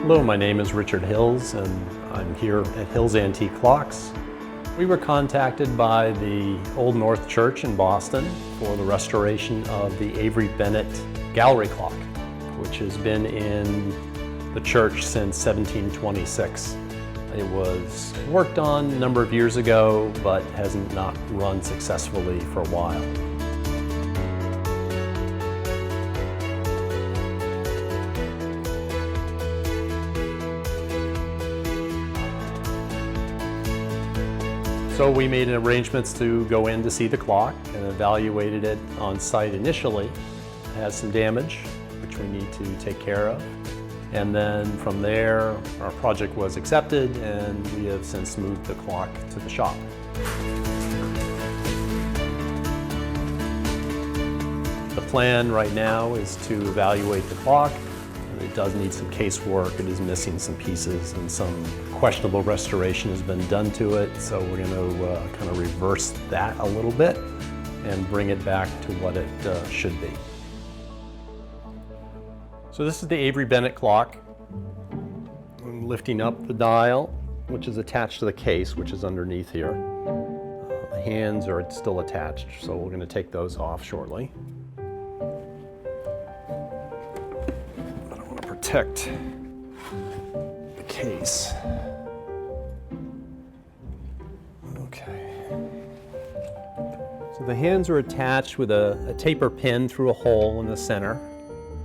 Hello, my name is Richard Hills and I'm here at Hills Antique Clocks. We were contacted by the Old North Church in Boston for the restoration of the Avery Bennett gallery clock, which has been in the church since 1726. It was worked on a number of years ago, but has not run successfully for a while. So we made arrangements to go in to see the clock and evaluated it on site initially. It has some damage, which we need to take care of. And then from there, our project was accepted and we have since moved the clock to the shop. The plan right now is to evaluate the clock. It does need some casework. It is missing some pieces and some questionable restoration has been done to it. So we're going to kind of reverse that a little bit and bring it back to what it should be. So this is the Avery Bennett clock. I'm lifting up the dial, which is attached to the case, which is underneath here. The hands are still attached, so we're going to take those off shortly. Protect the case. Okay. So the hands are attached with a taper pin through a hole in the center.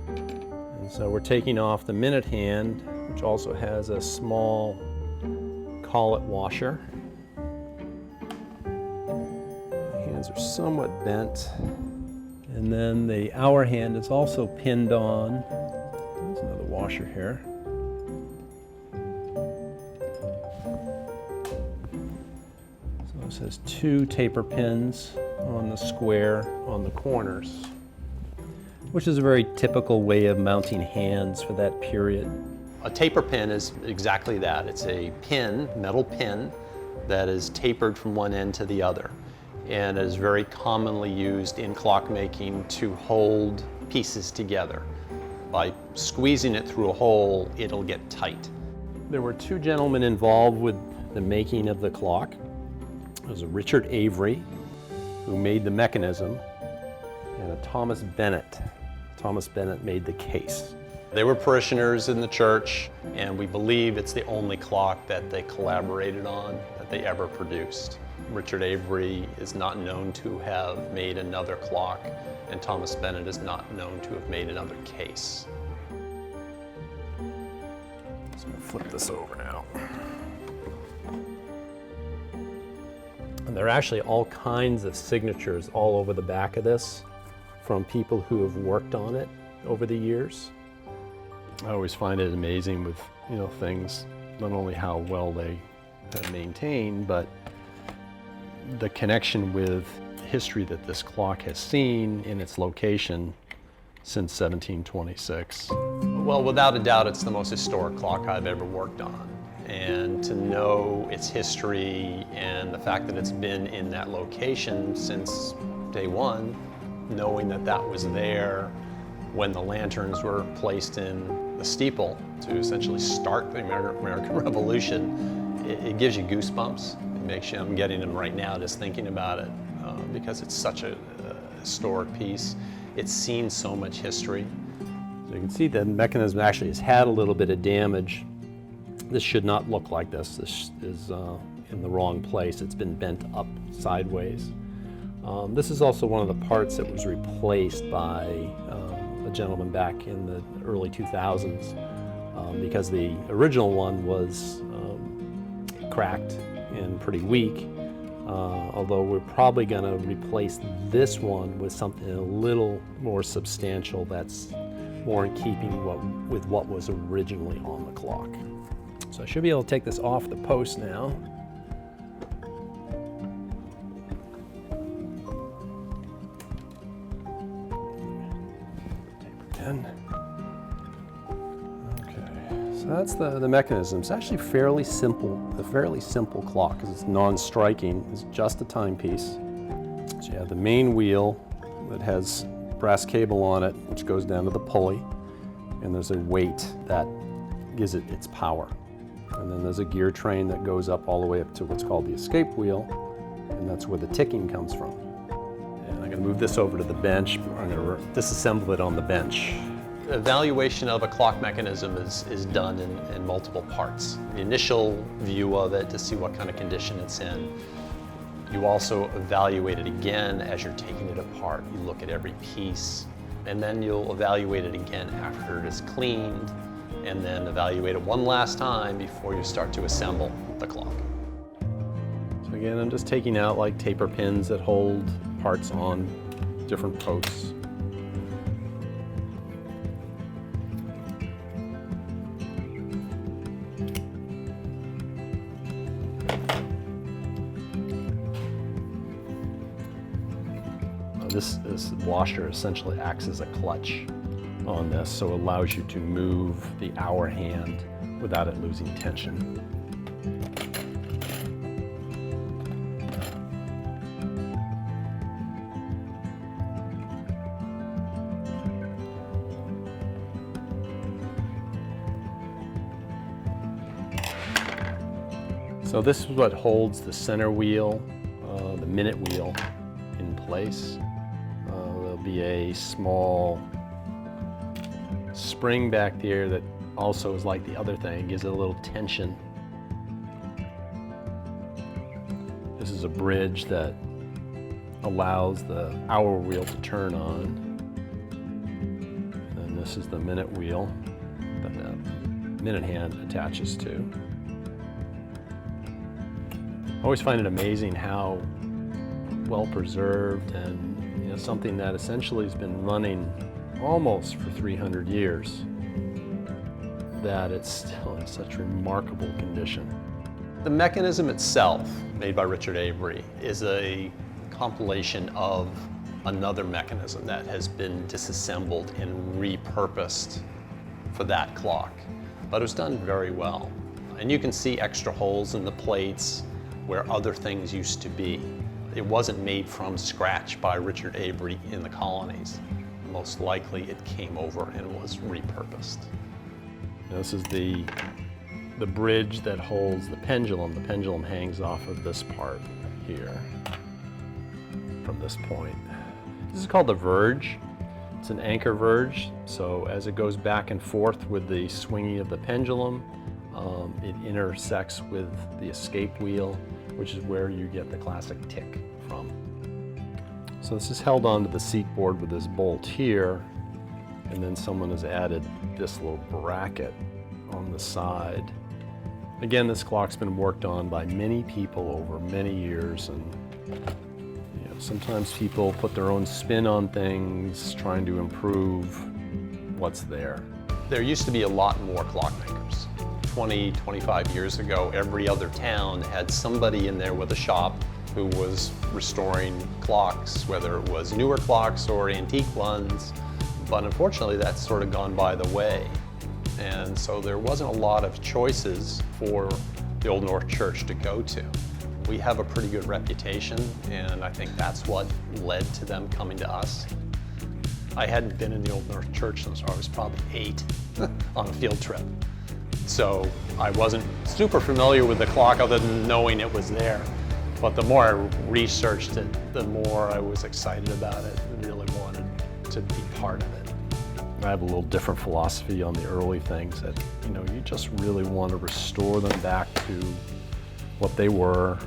And so we're taking off the minute hand, which also has a small collet washer. The hands are somewhat bent. And then the hour hand is also pinned on. There's another washer here. So this has two taper pins on the square on the corners, which is a very typical way of mounting hands for that period. A taper pin is exactly that. It's a pin, metal pin, that is tapered from one end to the other, and is very commonly used in clockmaking to hold pieces together. By squeezing it through a hole, it'll get tight. There were two gentlemen involved with the making of the clock. There was a Richard Avery, who made the mechanism, and a Thomas Bennett. Thomas Bennett made the case. They were parishioners in the church, and we believe it's the only clock that they collaborated on, that they ever produced. Richard Avery is not known to have made another clock, and Thomas Bennett is not known to have made another case. So I'm going to flip this over now. And there are actually all kinds of signatures all over the back of this from people who have worked on it over the years. I always find it amazing with, things, not only how well they have maintained, but the connection with history that this clock has seen in its location since 1726. Well, without a doubt, it's the most historic clock I've ever worked on. And to know its history and the fact that it's been in that location since day one, knowing that that was there when the lanterns were placed in the steeple to essentially start the American Revolution, it gives you goosebumps. It makes you, I'm getting them right now just thinking about it because it's such a historic piece. It's seen so much history. So you can see the mechanism actually has had a little bit of damage. This should not look like this. This is in the wrong place. It's been bent up sideways. This is also one of the parts that was replaced by a gentleman back in the early 2000s because the original one was cracked and pretty weak, although we're probably going to replace this one with something a little more substantial that's more in keeping with what was originally on the clock. So I should be able to take this off the post now. Okay, so that's the mechanism. It's actually fairly simple, a fairly simple clock because it's non-striking. It's just a timepiece. So you have the main wheel that has brass cable on it, which goes down to the pulley, and there's a weight that gives it its power. And then there's a gear train that goes up all the way up to what's called the escape wheel, and that's where the ticking comes from. And I'm going to move this over to the bench. I'm going to disassemble it on the bench. Evaluation of a clock mechanism is done in multiple parts. The initial view of it to see what kind of condition it's in. You also evaluate it again as you're taking it apart. You look at every piece, and then you'll evaluate it again after it is cleaned, and then evaluate it one last time before you start to assemble the clock. So again, I'm just taking out like taper pins that hold parts on different posts. This washer essentially acts as a clutch on this, so it allows you to move the hour hand without it losing tension. So this is what holds the center wheel, the minute wheel, in place. There'll be a small spring back there that also is like the other thing, gives it a little tension. This is a bridge that allows the hour wheel to turn on. And this is the minute wheel that the minute hand attaches to. I always find it amazing how well preserved and something that essentially has been running almost for 300 years, that it's still in such remarkable condition. The mechanism itself, made by Richard Avery, is a compilation of another mechanism that has been disassembled and repurposed for that clock. But it was done very well. And you can see extra holes in the plates where other things used to be. It wasn't made from scratch by Richard Avery in the colonies. Most likely it came over and was repurposed. This is the bridge that holds the pendulum. The pendulum hangs off of this part here from this point. This is called the verge. It's an anchor verge, so as it goes back and forth with the swinging of the pendulum, it intersects with the escape wheel, which is where you get the classic tick from. So this is held onto the seat board with this bolt here, and then someone has added this little bracket on the side. Again, this clock's been worked on by many people over many years, and sometimes people put their own spin on things, trying to improve what's there. There used to be a lot more clockmakers. 20, 25 years ago, every other town had somebody in there with a shop who was restoring clocks, whether it was newer clocks or antique ones. But unfortunately, that's sort of gone by the way. And so there wasn't a lot of choices for the Old North Church to go to. We have a pretty good reputation, and I think that's what led to them coming to us. I hadn't been in the Old North Church since I was probably 8 on a field trip. So I wasn't super familiar with the clock other than knowing it was there. But the more I researched it, the more I was excited about it and really wanted to be part of it. I have a little different philosophy on the early things that, you just really want to restore them back to what they were.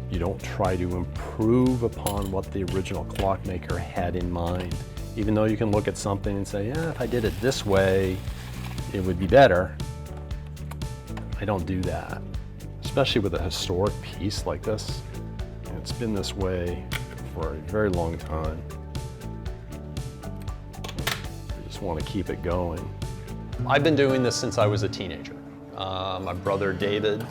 You don't try to improve upon what the original clockmaker had in mind. Even though you can look at something and say, yeah, if I did it this way, it would be better. I don't do that, especially with a historic piece like this. It's been this way for a very long time. I just want to keep it going. I've been doing this since I was a teenager. My brother David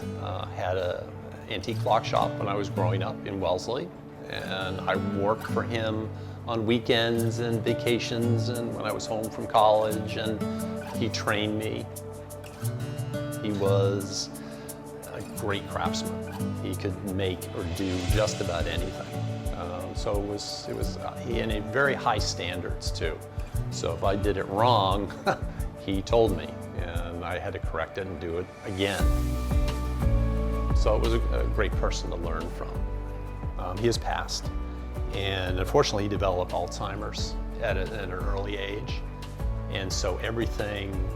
had an antique clock shop when I was growing up in Wellesley, and I worked for him on weekends and vacations and when I was home from college, and he trained me. He was a great craftsman. He could make or do just about anything. So he had very high standards too. So if I did it wrong, he told me, and I had to correct it and do it again. So it was a great person to learn from. He has passed, and unfortunately he developed Alzheimer's at an early age. And so everything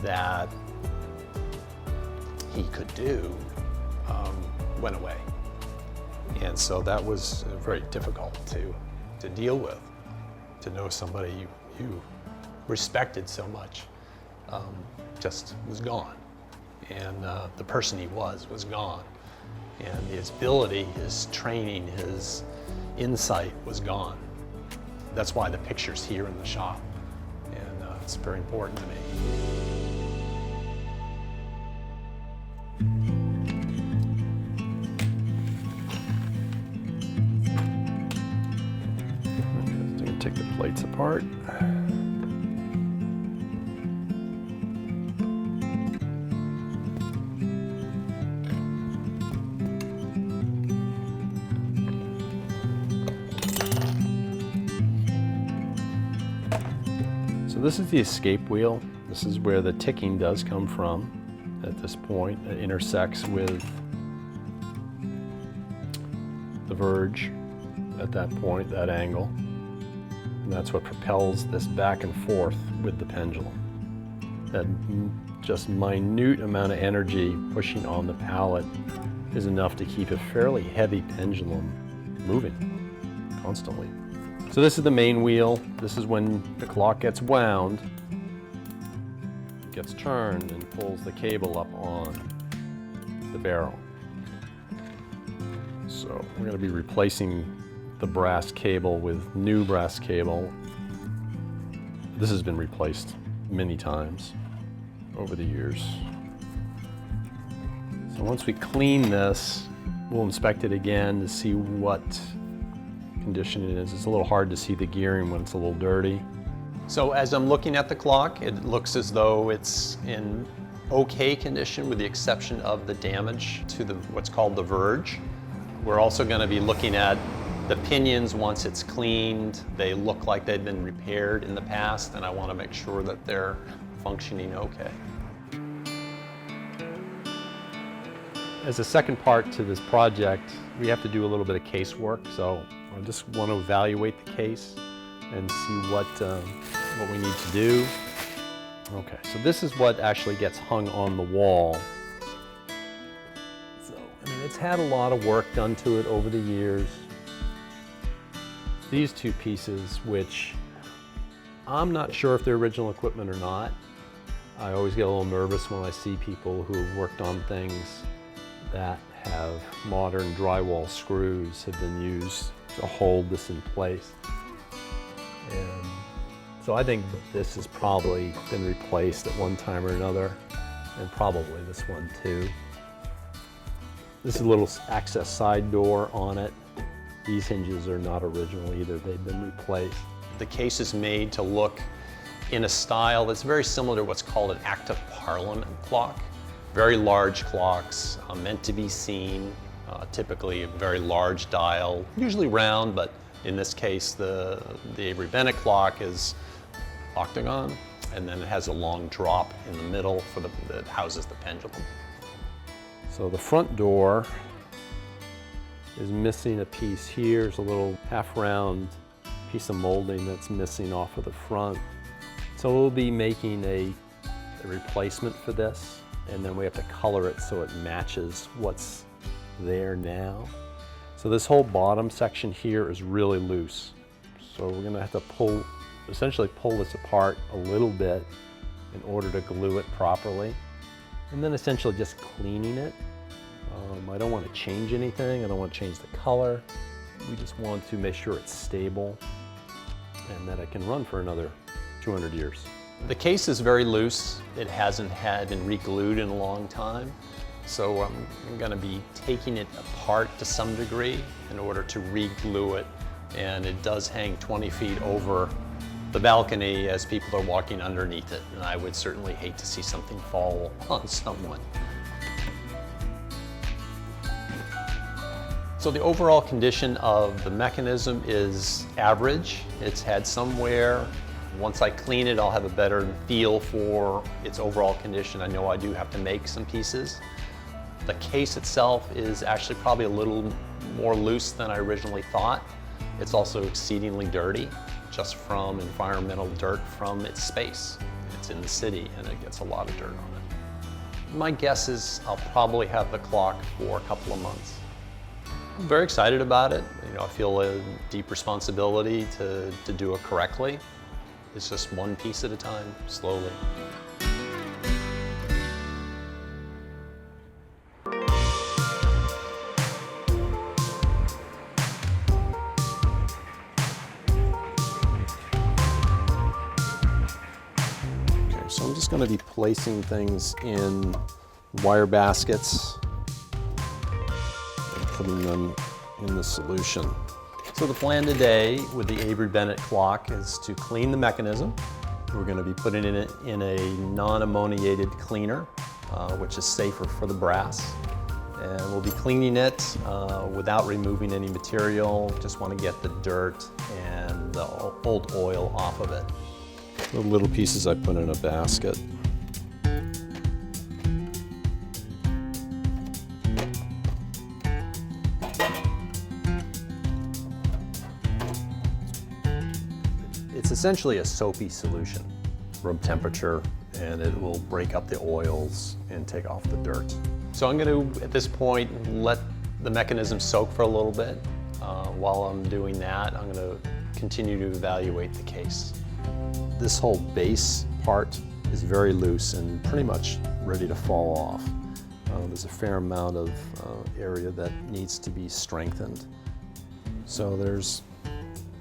that he could do went away. And so that was very difficult to deal with, to know somebody you respected so much just was gone. And the person he was gone. And his ability, his training, his insight was gone. That's why the picture's here in the shop. And it's very important to me. I'm going to take the plates apart. So this is the escape wheel. This is where the ticking does come from at this point. It intersects with the verge at that point, that angle. And that's what propels this back and forth with the pendulum. That just minute amount of energy pushing on the pallet is enough to keep a fairly heavy pendulum moving constantly. So this is the main wheel. This is when the clock gets wound, gets turned and pulls the cable up on the barrel. So we're going to be replacing the brass cable with new brass cable. This has been replaced many times over the years. So once we clean this, we'll inspect it again to see what condition it is. It's a little hard to see the gearing when it's a little dirty. So as I'm looking at the clock, it looks as though it's in okay condition with the exception of the damage to what's called the verge. We're also going to be looking at the pinions once it's cleaned. They look like they've been repaired in the past, and I want to make sure that they're functioning okay. As a second part to this project, we have to do a little bit of case work, so I just want to evaluate the case and see what we need to do. Okay, so this is what actually gets hung on the wall. So, I mean, it's had a lot of work done to it over the years. These two pieces, which I'm not sure if they're original equipment or not. I always get a little nervous when I see people who have worked on things that have modern drywall screws have been used to hold this in place. And so I think this has probably been replaced at one time or another, and probably this one too. This is a little access side door on it. These hinges are not original either, they've been replaced. The case is made to look in a style that's very similar to what's called an Act of Parliament clock. Very large clocks, meant to be seen, typically a very large dial, usually round, but in this case the Avery Bennett clock is octagon, and then it has a long drop in the middle that houses the pendulum. So the front door is missing a piece here. There's a little half-round piece of molding that's missing off of the front. So we'll be making a replacement for this, and then we have to color it so it matches what's there now. So this whole bottom section here is really loose. So we're gonna have to essentially pull this apart a little bit in order to glue it properly. And then essentially just cleaning it. I don't want to change anything. I don't want to change the color. We just want to make sure it's stable and that it can run for another 200 years. The case is very loose. It hasn't been re-glued in a long time. So I'm going to be taking it apart to some degree in order to re-glue it. And it does hang 20 feet over the balcony as people are walking underneath it. And I would certainly hate to see something fall on someone. So the overall condition of the mechanism is average. It's had some wear. Once I clean it, I'll have a better feel for its overall condition. I know I do have to make some pieces. The case itself is actually probably a little more loose than I originally thought. It's also exceedingly dirty, just from environmental dirt from its space. It's in the city and it gets a lot of dirt on it. My guess is I'll probably have the clock for a couple of months. I'm very excited about it. I feel a deep responsibility to do it correctly. It's just one piece at a time, slowly. So I'm just going to be placing things in wire baskets and putting them in the solution. So the plan today with the Avery Bennett clock is to clean the mechanism. We're going to be putting it in a non-ammoniated cleaner, which is safer for the brass. And we'll be cleaning it without removing any material. Just want to get the dirt and the old oil off of it. The little pieces I put in a basket. It's essentially a soapy solution, room temperature, and it will break up the oils and take off the dirt. So I'm going to, at this point, let the mechanism soak for a little bit. While I'm doing that, I'm going to continue to evaluate the case. This whole base part is very loose and pretty much ready to fall off. There's a fair amount of area that needs to be strengthened. So there's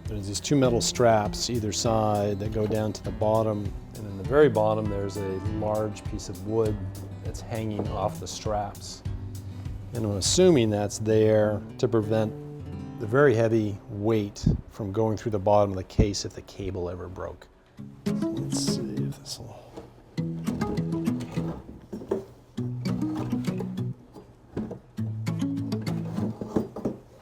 these two metal straps either side that go down to the bottom, and in the very bottom there's a large piece of wood that's hanging off the straps. And I'm assuming that's there to prevent the very heavy weight from going through the bottom of the case if the cable ever broke. Let's see if this will...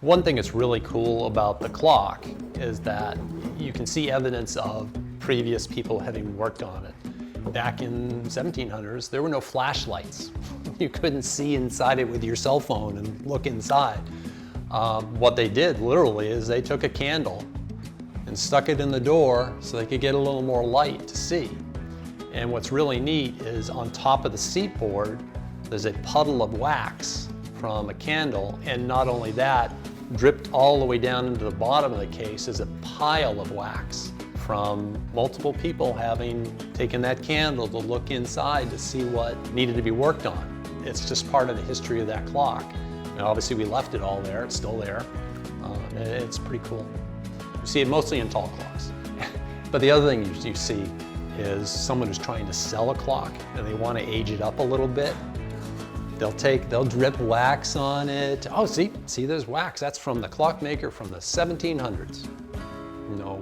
One thing that's really cool about the clock is that you can see evidence of previous people having worked on it. Back in the 1700s, there were no flashlights. You couldn't see inside it with your cell phone and look inside. What they did literally is they took a candle and stuck it in the door so they could get a little more light to see. And what's really neat is on top of the seat board, there's a puddle of wax from a candle, and not only that, dripped all the way down into the bottom of the case is a pile of wax from multiple people having taken that candle to look inside to see what needed to be worked on. It's just part of the history of that clock. And obviously we left it all there, it's still there. It's pretty cool. You see it mostly in tall clocks. But the other thing you see is someone who's trying to sell a clock and they want to age it up a little bit. They'll drip wax on it. Oh, see there's wax. That's from the clockmaker from the 1700s. No.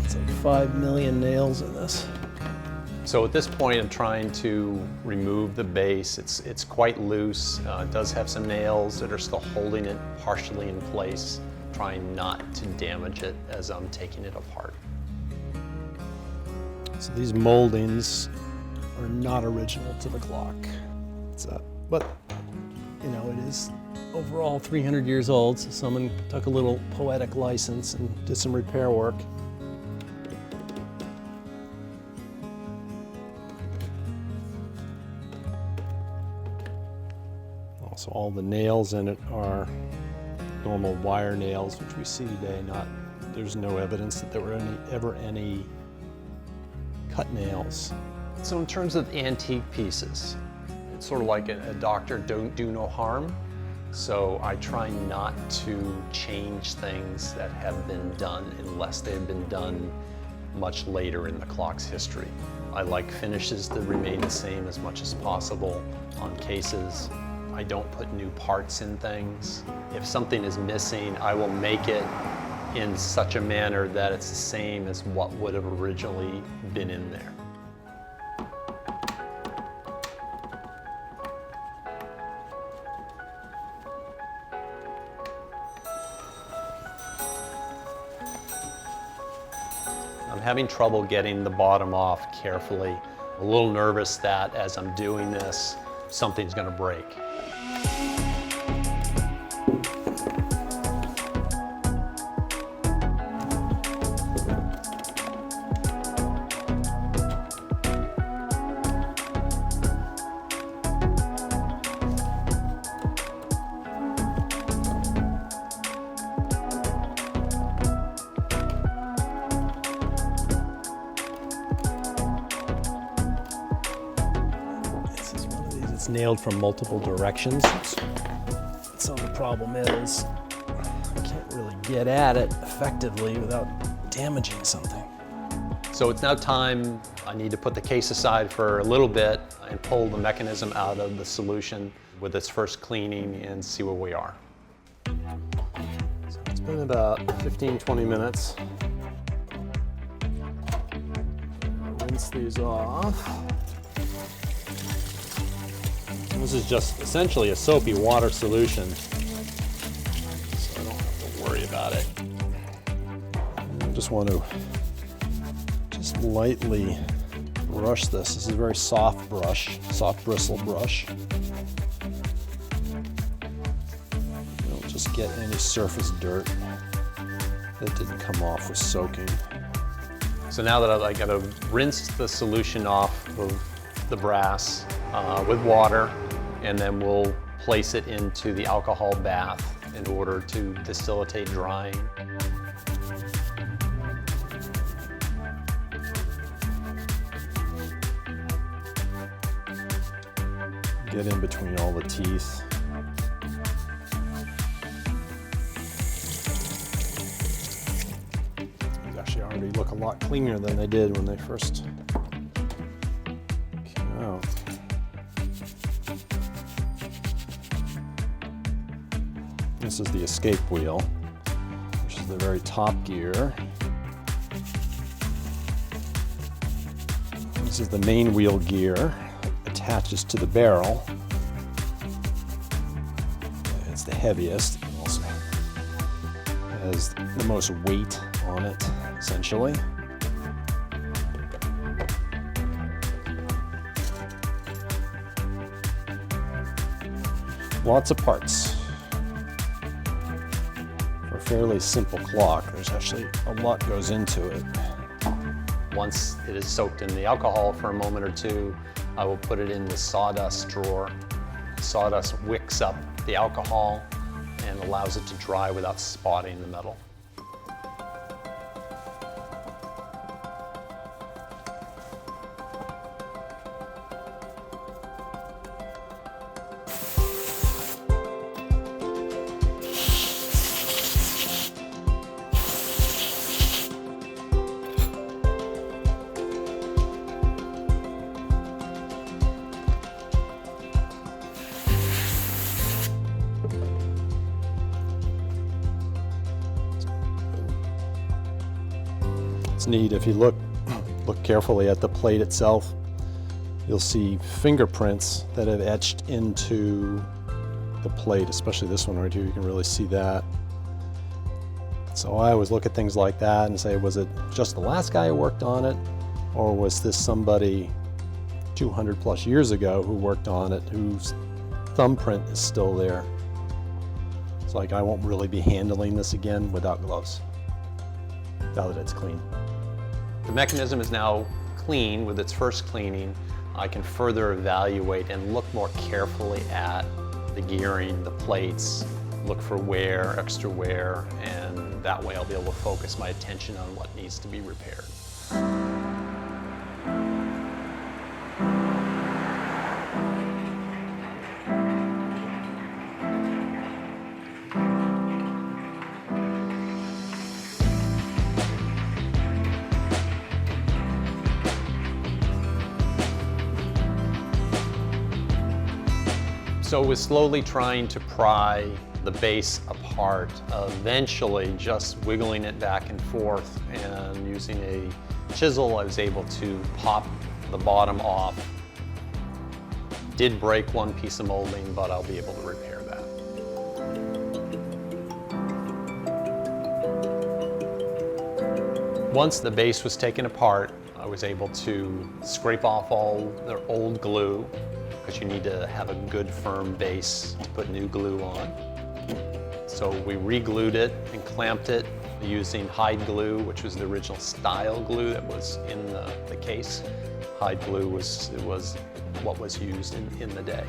It's like 5 million nails in this. So at this point, I'm trying to remove the base. It's quite loose. It does have some nails that are still holding it partially in place, trying not to damage it as I'm taking it apart. So these moldings are not original to the clock. But it is overall 300 years old, so someone took a little poetic license and did some repair work. So all the nails in it are normal wire nails, which we see today. There's no evidence that there were ever any cut nails. So in terms of antique pieces, it's sort of like a doctor don't do no harm. So I try not to change things that have been done unless they've been done much later in the clock's history. I like finishes that remain the same as much as possible on cases. I don't put new parts in things. If something is missing, I will make it in such a manner that it's the same as what would have originally been in there. I'm having trouble getting the bottom off carefully. A little nervous that as I'm doing this, something's going to break. It's nailed from multiple directions. So the problem is I can't really get at it effectively without damaging something. So it's now time, I need to put the case aside for a little bit and pull the mechanism out of the solution with its first cleaning and see where we are. So it's been about 15-20 minutes. Rinse these off. This is just essentially a soapy water solution, so I don't have to worry about it. I just want to just lightly brush this. This is a very soft brush, soft bristle brush. Don't just get any surface dirt that didn't come off with soaking. So now that I got to rinse the solution off of the brass with water, and then we'll place it into the alcohol bath in order to facilitate drying. Get in between all the teeth. These actually already look a lot cleaner than they did when they first came out. This is the escape wheel, which is the very top gear. This is the main wheel gear, attaches to the barrel. It's the heaviest, and also has the most weight on it, essentially. Lots of parts. For a fairly simple clock, there's actually a lot goes into it. Once it is soaked in the alcohol for a moment or two, I will put it in the sawdust drawer. Sawdust wicks up the alcohol and allows it to dry without spotting the metal. It's neat. If you look carefully at the plate itself, you'll see fingerprints that have etched into the plate, especially this one right here. You can really see that. So I always look at things like that and say, was it just the last guy who worked on it, or was this somebody 200 plus years ago who worked on it, whose thumbprint is still there? It's like I won't really be handling this again without gloves, now that it's clean. The mechanism is now clean with its first cleaning. I can further evaluate and look more carefully at the gearing, the plates, look for wear, extra wear, and that way I'll be able to focus my attention on what needs to be repaired. So it was slowly trying to pry the base apart, eventually just wiggling it back and forth, and using a chisel I was able to pop the bottom off. Did break one piece of molding, but I'll be able to repair that. Once the base was taken apart, I was able to scrape off all the old glue, because you need to have a good firm base to put new glue on. So we re-glued it and clamped it using hide glue, which was the original style glue that was in the case. Hide glue was what was used in the day.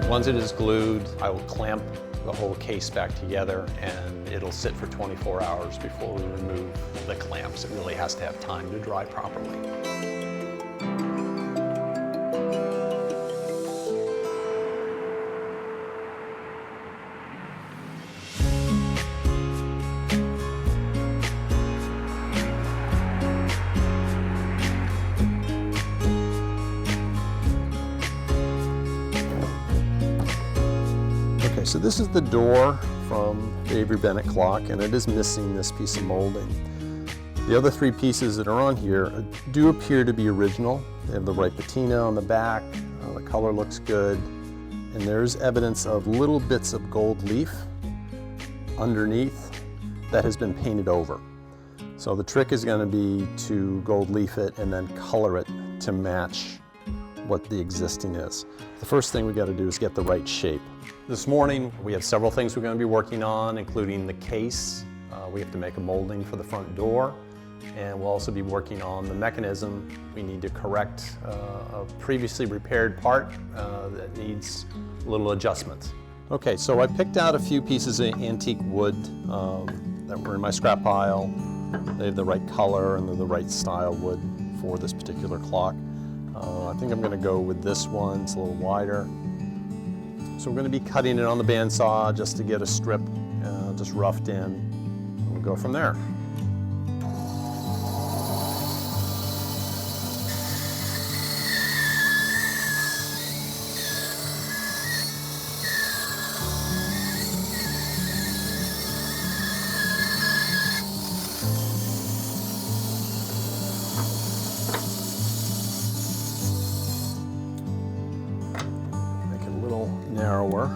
Once it is glued, I will clamp the whole case back together, and it'll sit for 24 hours before we remove the clamps. It really has to have time to dry properly. So this is the door from the Avery Bennett clock, and it is missing this piece of molding. The other three pieces that are on here do appear to be original. They have the right patina on the back, the color looks good, and there's evidence of little bits of gold leaf underneath that has been painted over. So the trick is going to be to gold leaf it and then color it to match what the existing is. The first thing we got to do is get the right shape. This morning we have several things we're going to be working on, including the case. We have to make a molding for the front door, and we'll also be working on the mechanism. We need to correct a previously repaired part that needs a little adjustment. Okay, so I picked out a few pieces of antique wood that were in my scrap pile. They have the right color and they're the right style wood for this particular clock. I think I'm going to go with this one. It's a little wider. So we're going to be cutting it on the bandsaw just to get a strip just roughed in. And we'll go from there. Narrower.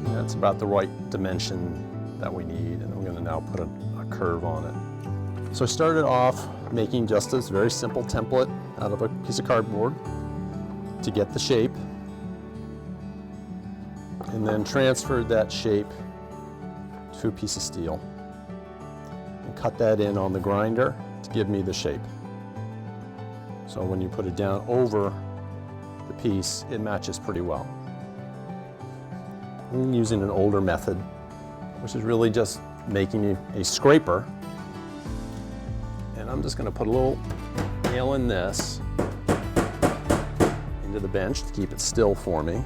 That's about the right dimension that we need, and I'm going to now put a curve on it. So I started off making just this very simple template out of a piece of cardboard to get the shape, and then transferred that shape to a piece of steel. Cut that in on the grinder to give me the shape. So when you put it down over the piece, it matches pretty well. I'm using an older method, which is really just making a scraper. And I'm just going to put a little nail in this into the bench to keep it still for me.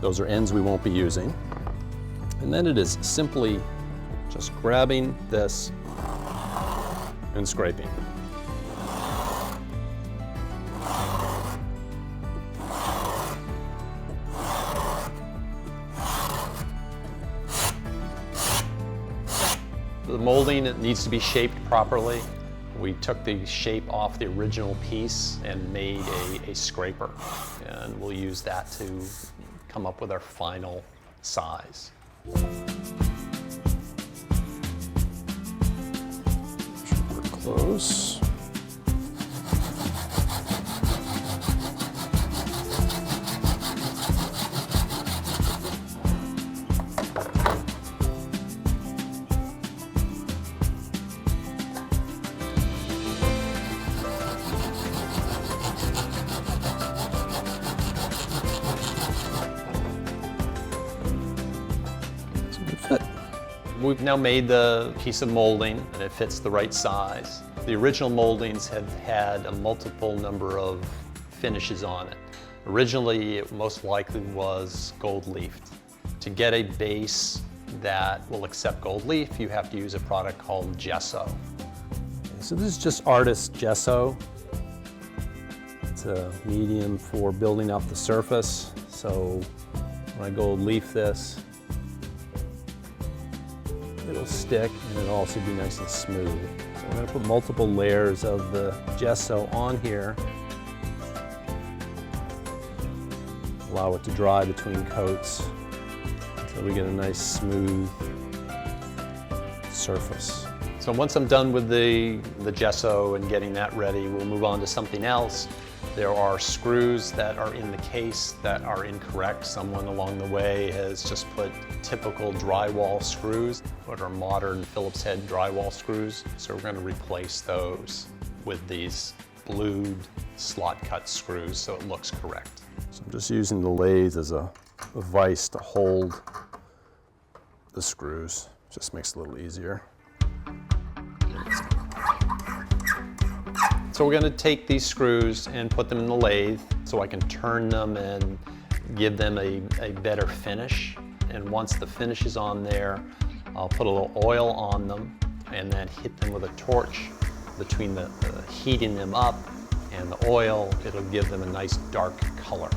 Those are ends we won't be using. And then it is simply just grabbing this and scraping. The molding, it needs to be shaped properly. We took the shape off the original piece and made a scraper. And we'll use that to come up with our final size. Super close. We've now made the piece of molding and it fits the right size. The original moldings have had a multiple number of finishes on it. Originally, it most likely was gold leafed. To get a base that will accept gold leaf, you have to use a product called gesso. So this is just artist gesso. It's a medium for building up the surface. So when I gold leaf this, it'll stick and it'll also be nice and smooth. So I'm going to put multiple layers of the gesso on here. Allow it to dry between coats until we get a nice smooth surface. So once I'm done with the gesso and getting that ready, we'll move on to something else. There are screws that are in the case that are incorrect. Someone along the way has just put typical drywall screws, what are modern Phillips head drywall screws. So we're going to replace those with these blued slot cut screws so it looks correct. So I'm just using the lathe as a vise to hold the screws. Just makes it a little easier. So we're going to take these screws and put them in the lathe so I can turn them and give them a better finish. And once the finish is on there, I'll put a little oil on them and then hit them with a torch. Between the heating them up and the oil, it'll give them a nice dark color.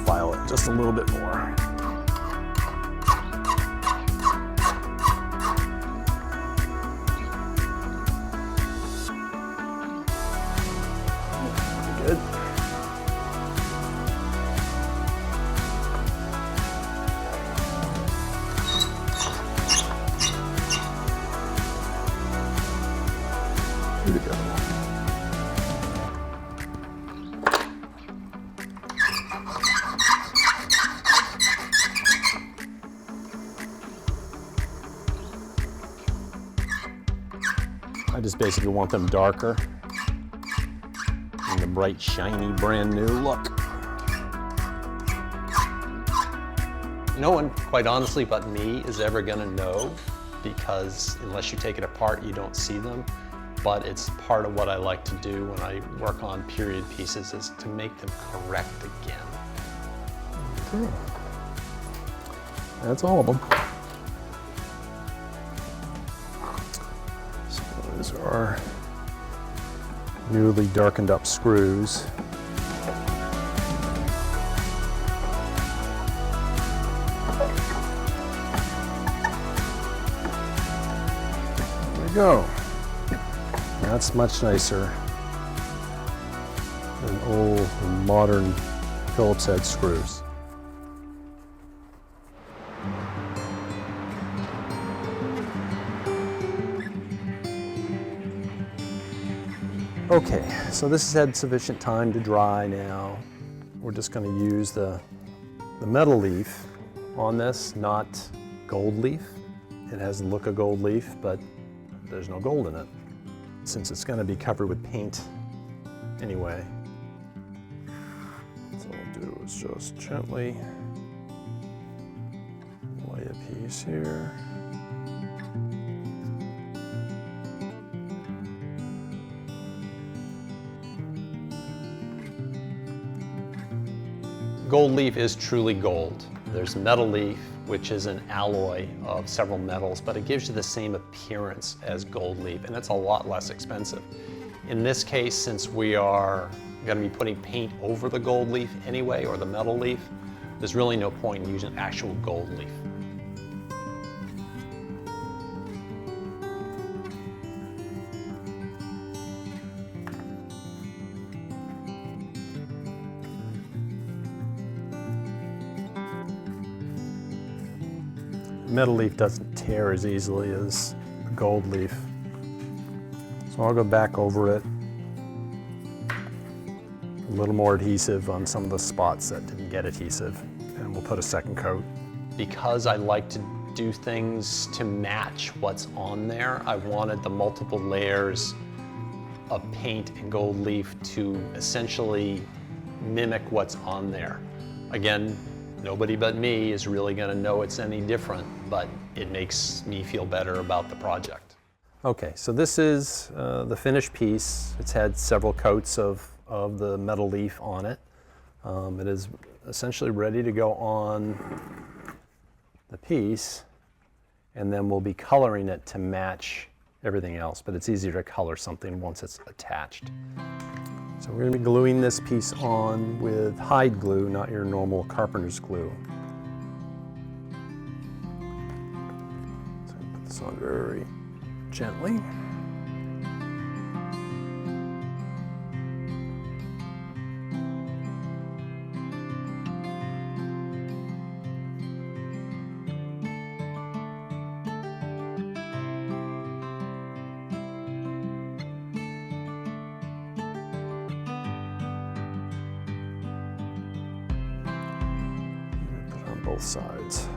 File it just a little bit more. Good. Here we go. I just basically want them darker and the bright, shiny, brand new look. No one, quite honestly, but me is ever gonna know, because unless you take it apart, you don't see them. But it's part of what I like to do when I work on period pieces, is to make them correct again. Okay. That's all of them. So those are our newly darkened up screws. There we go. That's much nicer than old modern Phillips head screws. Okay, so this has had sufficient time to dry now. We're just going to use the metal leaf on this, not gold leaf. It has the look of gold leaf, but there's no gold in it, since it's going to be covered with paint anyway. So what we'll do is just gently lay a piece here. Gold leaf is truly gold. There's metal leaf, which is an alloy of several metals, but it gives you the same appearance as gold leaf, and it's a lot less expensive. In this case, since we are going to be putting paint over the gold leaf anyway, or the metal leaf, there's really no point in using actual gold leaf. Metal leaf doesn't tear as easily as a gold leaf. So I'll go back over it. A little more adhesive on some of the spots that didn't get adhesive, and we'll put a second coat. Because I like to do things to match what's on there, I wanted the multiple layers of paint and gold leaf to essentially mimic what's on there. Again, nobody but me is really going to know it's any different, but it makes me feel better about the project. Okay, so this is the finished piece. It's had several coats of the metal leaf on it. It is essentially ready to go on the piece, and then we'll be coloring it to match everything else, but it's easier to color something once it's attached. So we're going to be gluing this piece on with hide glue, not your normal carpenter's glue. So I'm going to put this on very gently. Both sides.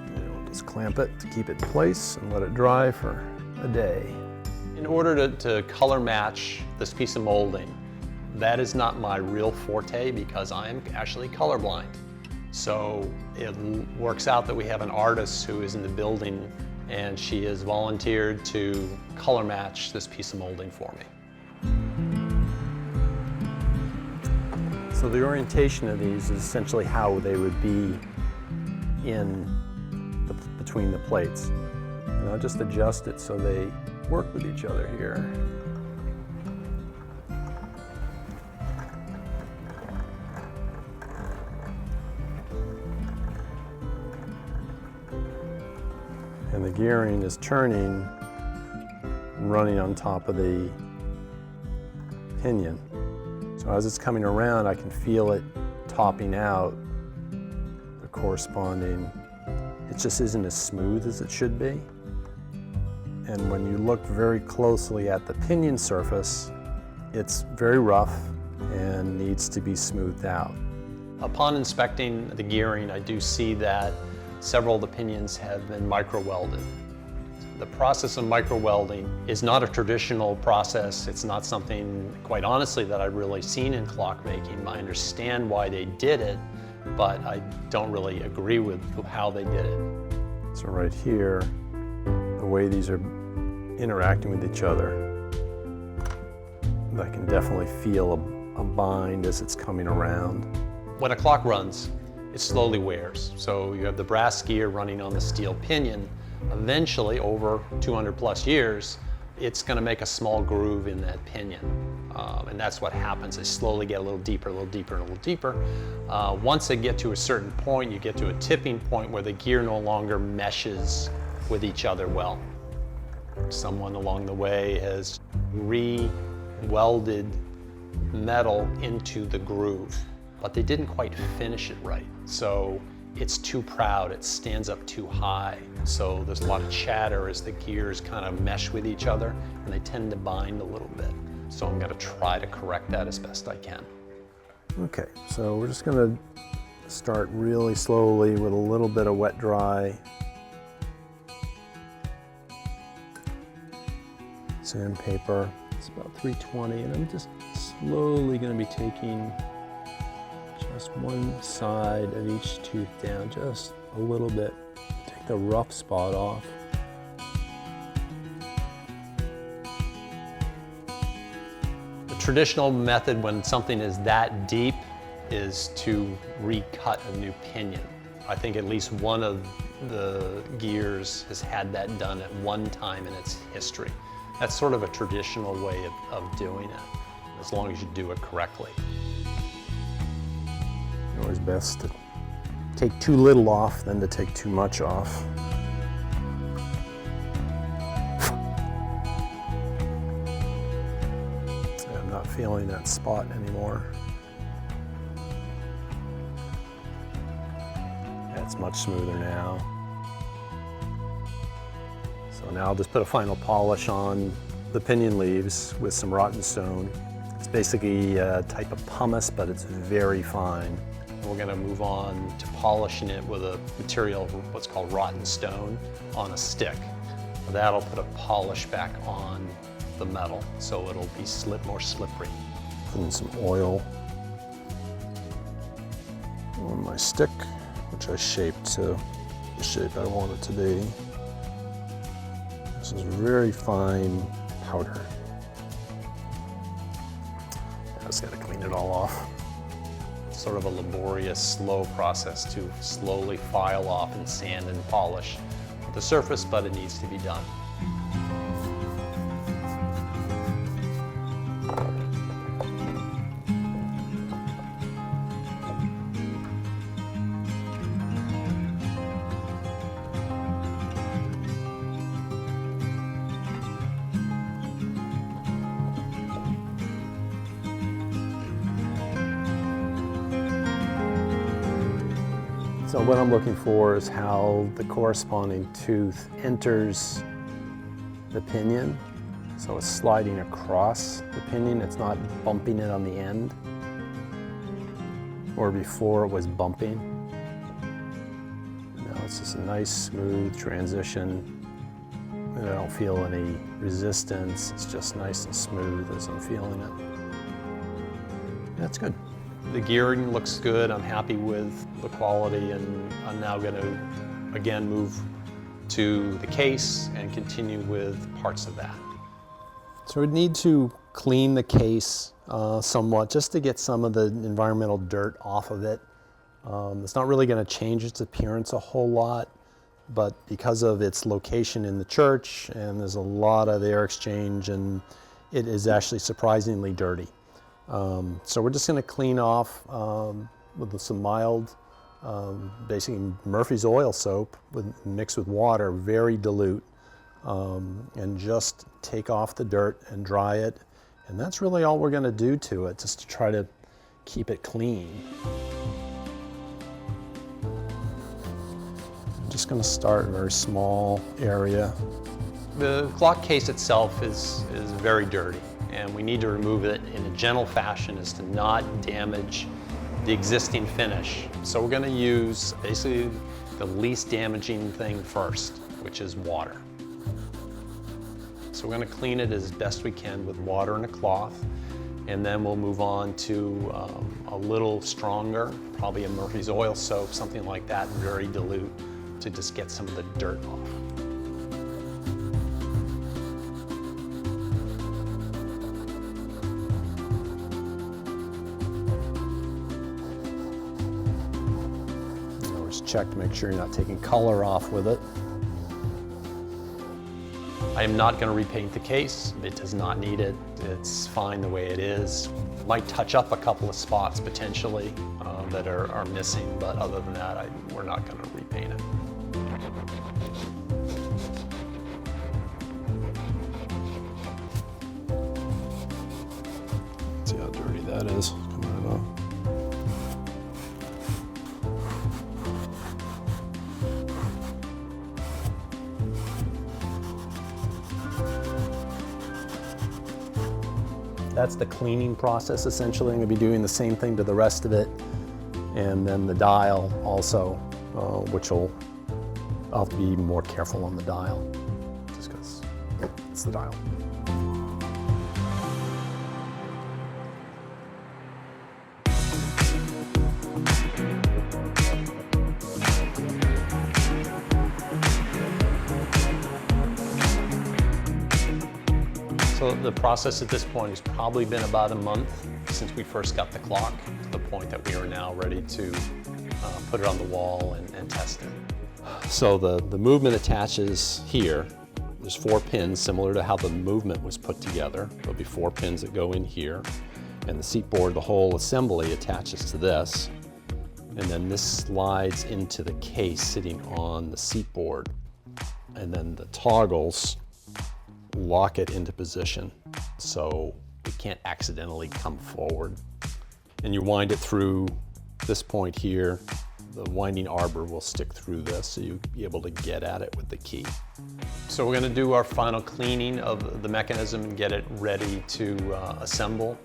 And we'll just clamp it to keep it in place and let it dry for a day. In order to color match this piece of molding, that is not my real forte because I am actually colorblind. So it works out that we have an artist who is in the building, and she has volunteered to color match this piece of molding for me. So the orientation of these is essentially how they would be between the plates. And I'll just adjust it so they work with each other here. And the gearing is turning, running on top of the pinion. So as it's coming around, I can feel it topping out the corresponding. It just isn't as smooth as it should be. And when you look very closely at the pinion surface, it's very rough and needs to be smoothed out. Upon inspecting the gearing, I do see that several of the pinions have been micro-welded. The process of micro-welding is not a traditional process. It's not something, quite honestly, that I've really seen in clockmaking. I understand why they did it, but I don't really agree with how they did it. So right here, the way these are interacting with each other, I can definitely feel a bind as it's coming around. When a clock runs, it slowly wears. So you have the brass gear running on the steel pinion. Eventually, over 200 plus years, it's going to make a small groove in that pinion. And that's what happens. They slowly get a little deeper, a little deeper, a little deeper. Once they get to a certain point, you get to a tipping point where the gear no longer meshes with each other well. Someone along the way has re-welded metal into the groove, but they didn't quite finish it right. So it's too proud, it stands up too high. So there's a lot of chatter as the gears kind of mesh with each other, and they tend to bind a little bit. So I'm gonna try to correct that as best I can. Okay, so we're just gonna start really slowly with a little bit of wet dry sandpaper. It's about 320, and I'm just slowly gonna be taking just one side of each tooth down, just a little bit. Take the rough spot off. The traditional method when something is that deep is to recut a new pinion. I think at least one of the gears has had that done at one time in its history. That's sort of a traditional way of doing it, as long as you do it correctly. It's always best to take too little off than to take too much off. I'm not feeling that spot anymore. It's much smoother now. So now I'll just put a final polish on the pinion leaves with some rotten stone. It's basically a type of pumice, but it's very fine. We're going to move on to polishing it with a material, what's called rotten stone, on a stick. That'll put a polish back on the metal, so it'll be more slippery. Put in some oil on my stick, which I shaped to the shape I want it to be. This is very fine powder. I just got to clean it all off. It's sort of a laborious, slow process to slowly file off and sand and polish the surface, but it needs to be done. So what I'm looking for is how the corresponding tooth enters the pinion. So it's sliding across the pinion, it's not bumping it on the end, or before it was bumping. Now it's just a nice smooth transition, and I don't feel any resistance. It's just nice and smooth as I'm feeling it. That's good. The gearing looks good. I'm happy with the quality, and I'm now going to again move to the case and continue with parts of that. So we need to clean the case somewhat just to get some of the environmental dirt off of it. It's not really going to change its appearance a whole lot, but because of its location in the church and there's a lot of air exchange, and it is actually surprisingly dirty. So we're just going to clean off with some mild, basically Murphy's oil soap mixed with water, very dilute, and just take off the dirt and dry it. And that's really all we're going to do to it, just to try to keep it clean. I'm just going to start in a very small area. The clock case itself is very dirty, and we need to remove it in a gentle fashion as to not damage the existing finish. So we're going to use basically the least damaging thing first, which is water. So we're going to clean it as best we can with water and a cloth, and then we'll move on to a little stronger, probably a Murphy's oil soap, something like that, very dilute, to just get some of the dirt off. Check to make sure you're not taking color off with it. I am not going to repaint the case. It does not need it. It's fine the way it is. Might touch up a couple of spots potentially that are missing, but other than that, we're not going to repaint it. See how dirty that is coming right off. That's the cleaning process essentially. I'm going to be doing the same thing to the rest of it. And then the dial also, which I'll have to be more careful on the dial, just because it's the dial. So the process at this point has probably been about a month since we first got the clock, to the point that we are now ready to put it on the wall and test it. So the movement attaches here. There's 4 pins, similar to how the movement was put together. There'll be 4 pins that go in here, and the seat board, the whole assembly attaches to this. And then this slides into the case sitting on the seat board. And then the toggles lock it into position so it can't accidentally come forward. And you wind it through this point here. The winding arbor will stick through this, so you'll be able to get at it with the key. So we're going to do our final cleaning of the mechanism and get it ready to assemble.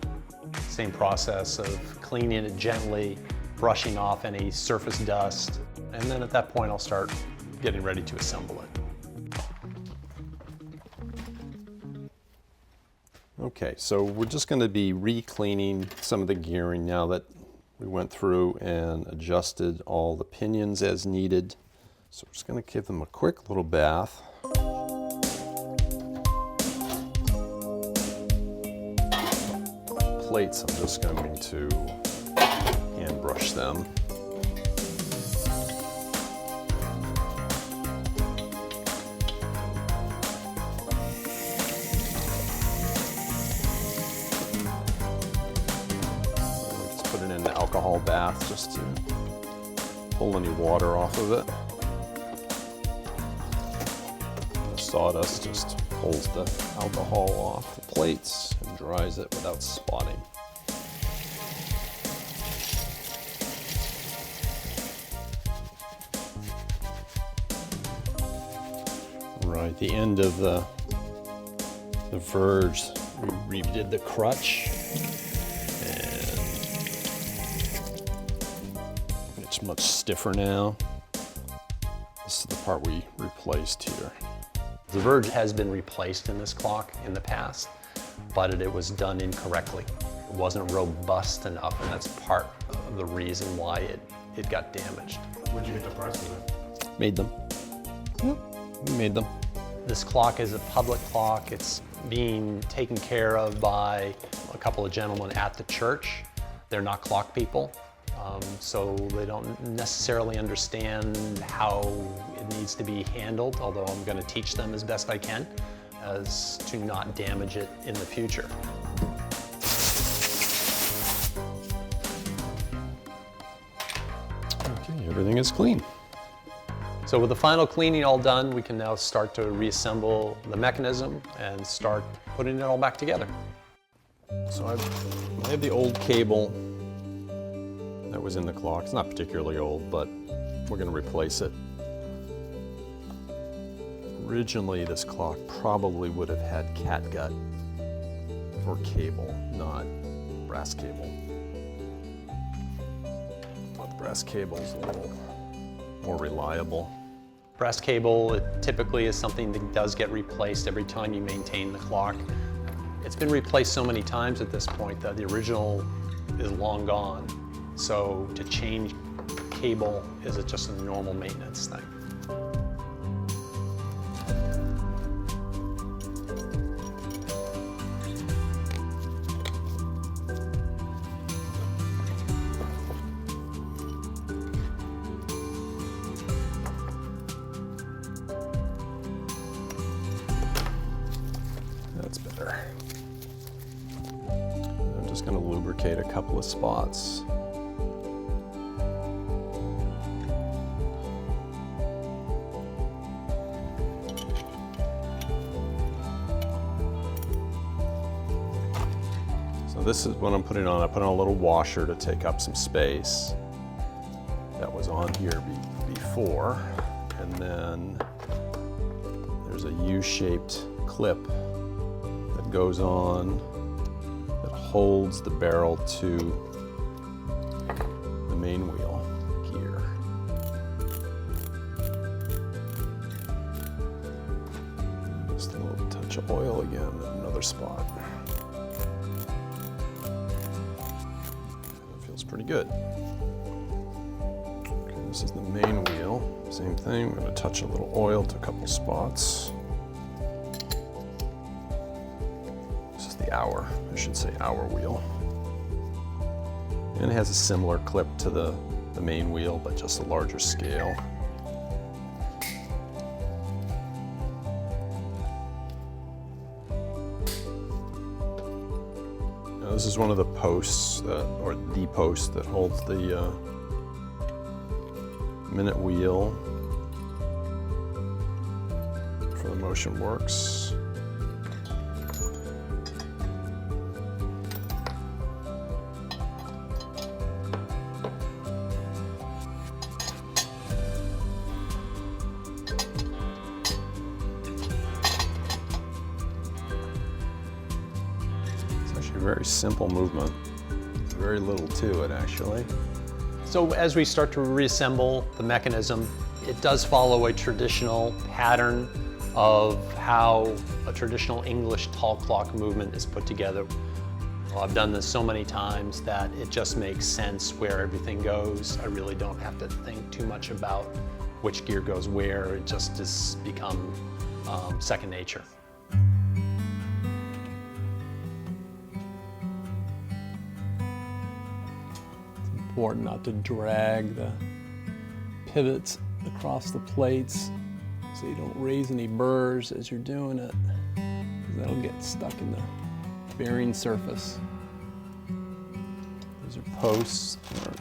Same process of cleaning it gently, brushing off any surface dust. And then at that point, I'll start getting ready to assemble it. Okay, so we're just going to be re-cleaning some of the gearing now that we went through and adjusted all the pinions as needed. So we're just going to give them a quick little bath. Plates, I'm just going to hand brush them. Put it in an alcohol bath just to pull any water off of it. The sawdust just pulls the alcohol off the plates and dries it without spotting. Right, the end of the verge, we redid the crutch. It's much stiffer now. This is the part we replaced here. The verge has been replaced in this clock in the past, but it was done incorrectly. It wasn't robust enough, and that's part of the reason why it got damaged. Where'd you get the parts of it? Made them. Yep, we made them. This clock is a public clock. It's being taken care of by a couple of gentlemen at the church. They're not clock people. So they don't necessarily understand how it needs to be handled, although I'm going to teach them as best I can as to not damage it in the future. Okay, everything is clean. So with the final cleaning all done, we can now start to reassemble the mechanism and start putting it all back together. So I have the old cable that was in the clock. It's not particularly old, but we're going to replace it. Originally, this clock probably would have had catgut for cable, not brass cable. But the brass cable is a little more reliable. Brass cable, it typically is something that does get replaced every time you maintain the clock. It's been replaced so many times at this point that the original is long gone. So to change cable is just a normal maintenance thing. That's better. I'm just going to lubricate a couple of spots. This is what I'm putting on. I put on a little washer to take up some space that was on here before. And then there's a U-shaped clip that goes on that holds the barrel to the main wheel gear. Just a little touch of oil again in another spot. Pretty good. Okay, this is the main wheel. Same thing, we're going to touch a little oil to a couple spots. This is the hour, I should say hour wheel. And it has a similar clip to the main wheel, but just a larger scale. This is one of the posts, or the post that holds the minute wheel for the motion works. Very simple movement, very little to it actually. So as we start to reassemble the mechanism, it does follow a traditional pattern of how a traditional English tall clock movement is put together. Well, I've done this so many times that it just makes sense where everything goes. I really don't have to think too much about which gear goes where. It just has become second nature. It's important not to drag the pivots across the plates so you don't raise any burrs as you're doing it, because that'll get stuck in the bearing surface. These are posts, or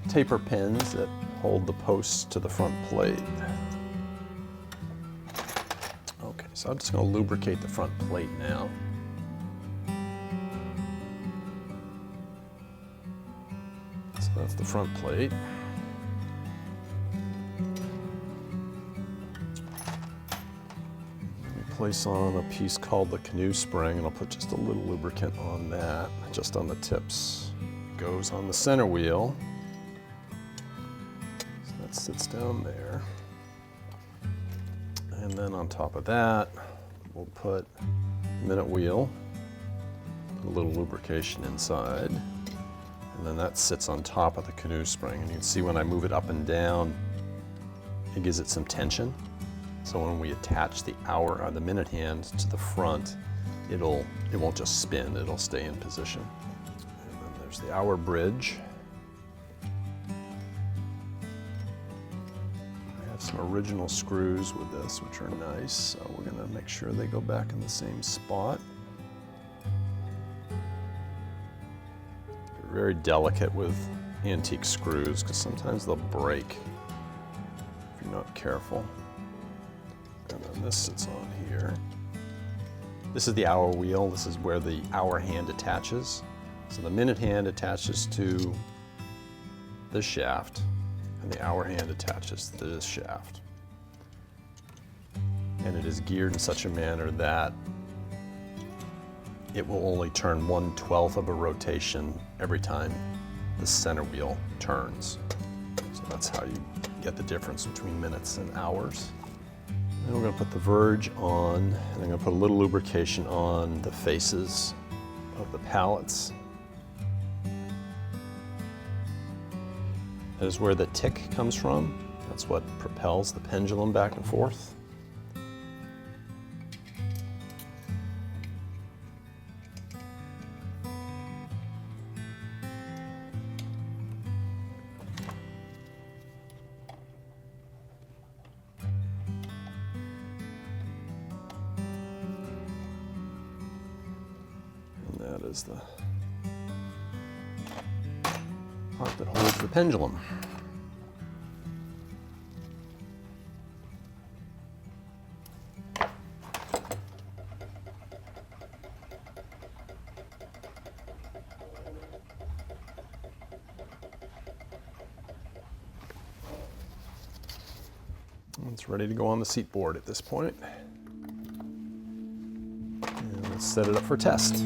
taper pins that hold the posts to the front plate. Okay, so I'm just going to lubricate the front plate now. So that's the front plate. Place on a piece called the canoe spring, and I'll put just a little lubricant on that, just on the tips. It goes on the center wheel. So that sits down there. And then on top of that, we'll put a minute wheel, put a little lubrication inside, and then that sits on top of the canoe spring. And you can see when I move it up and down, it gives it some tension. So when we attach the hour or the minute hand to the front, it won't just spin, it'll stay in position. And then there's the hour bridge. I have some original screws with this, which are nice, so we're gonna make sure they go back in the same spot. They're very delicate with antique screws, because sometimes they'll break if you're not careful. And then this sits on here. This is the hour wheel. This is where the hour hand attaches. So the minute hand attaches to this shaft, and the hour hand attaches to this shaft. And it is geared in such a manner that it will only turn 1/12 of a rotation every time the center wheel turns. So that's how you get the difference between minutes and hours. Then we're going to put the verge on, and I'm going to put a little lubrication on the faces of the pallets. That is where the tick comes from. That's what propels the pendulum back and forth. That is the part that holds the pendulum. It's ready to go on the seat board at this point. And let's set it up for test.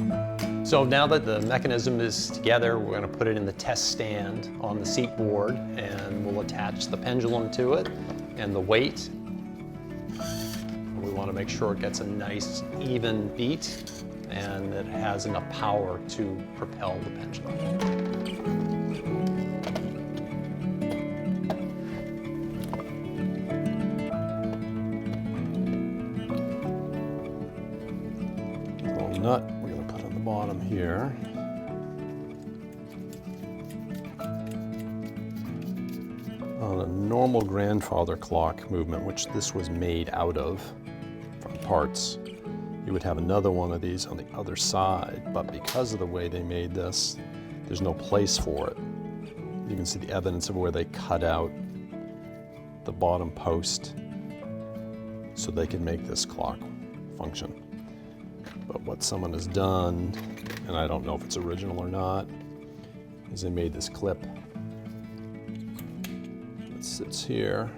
So now that the mechanism is together, we're going to put it in the test stand on the seat board, and we'll attach the pendulum to it and the weight. We want to make sure it gets a nice even beat and it has enough power to propel the pendulum. Nut we're going to put on the bottom here. On a normal grandfather clock movement, which this was made out of from parts, you would have another one of these on the other side, but because of the way they made this, there's no place for it. You can see the evidence of where they cut out the bottom post so they can make this clock function. But what someone has done, and I don't know if it's original or not, is they made this clip that sits here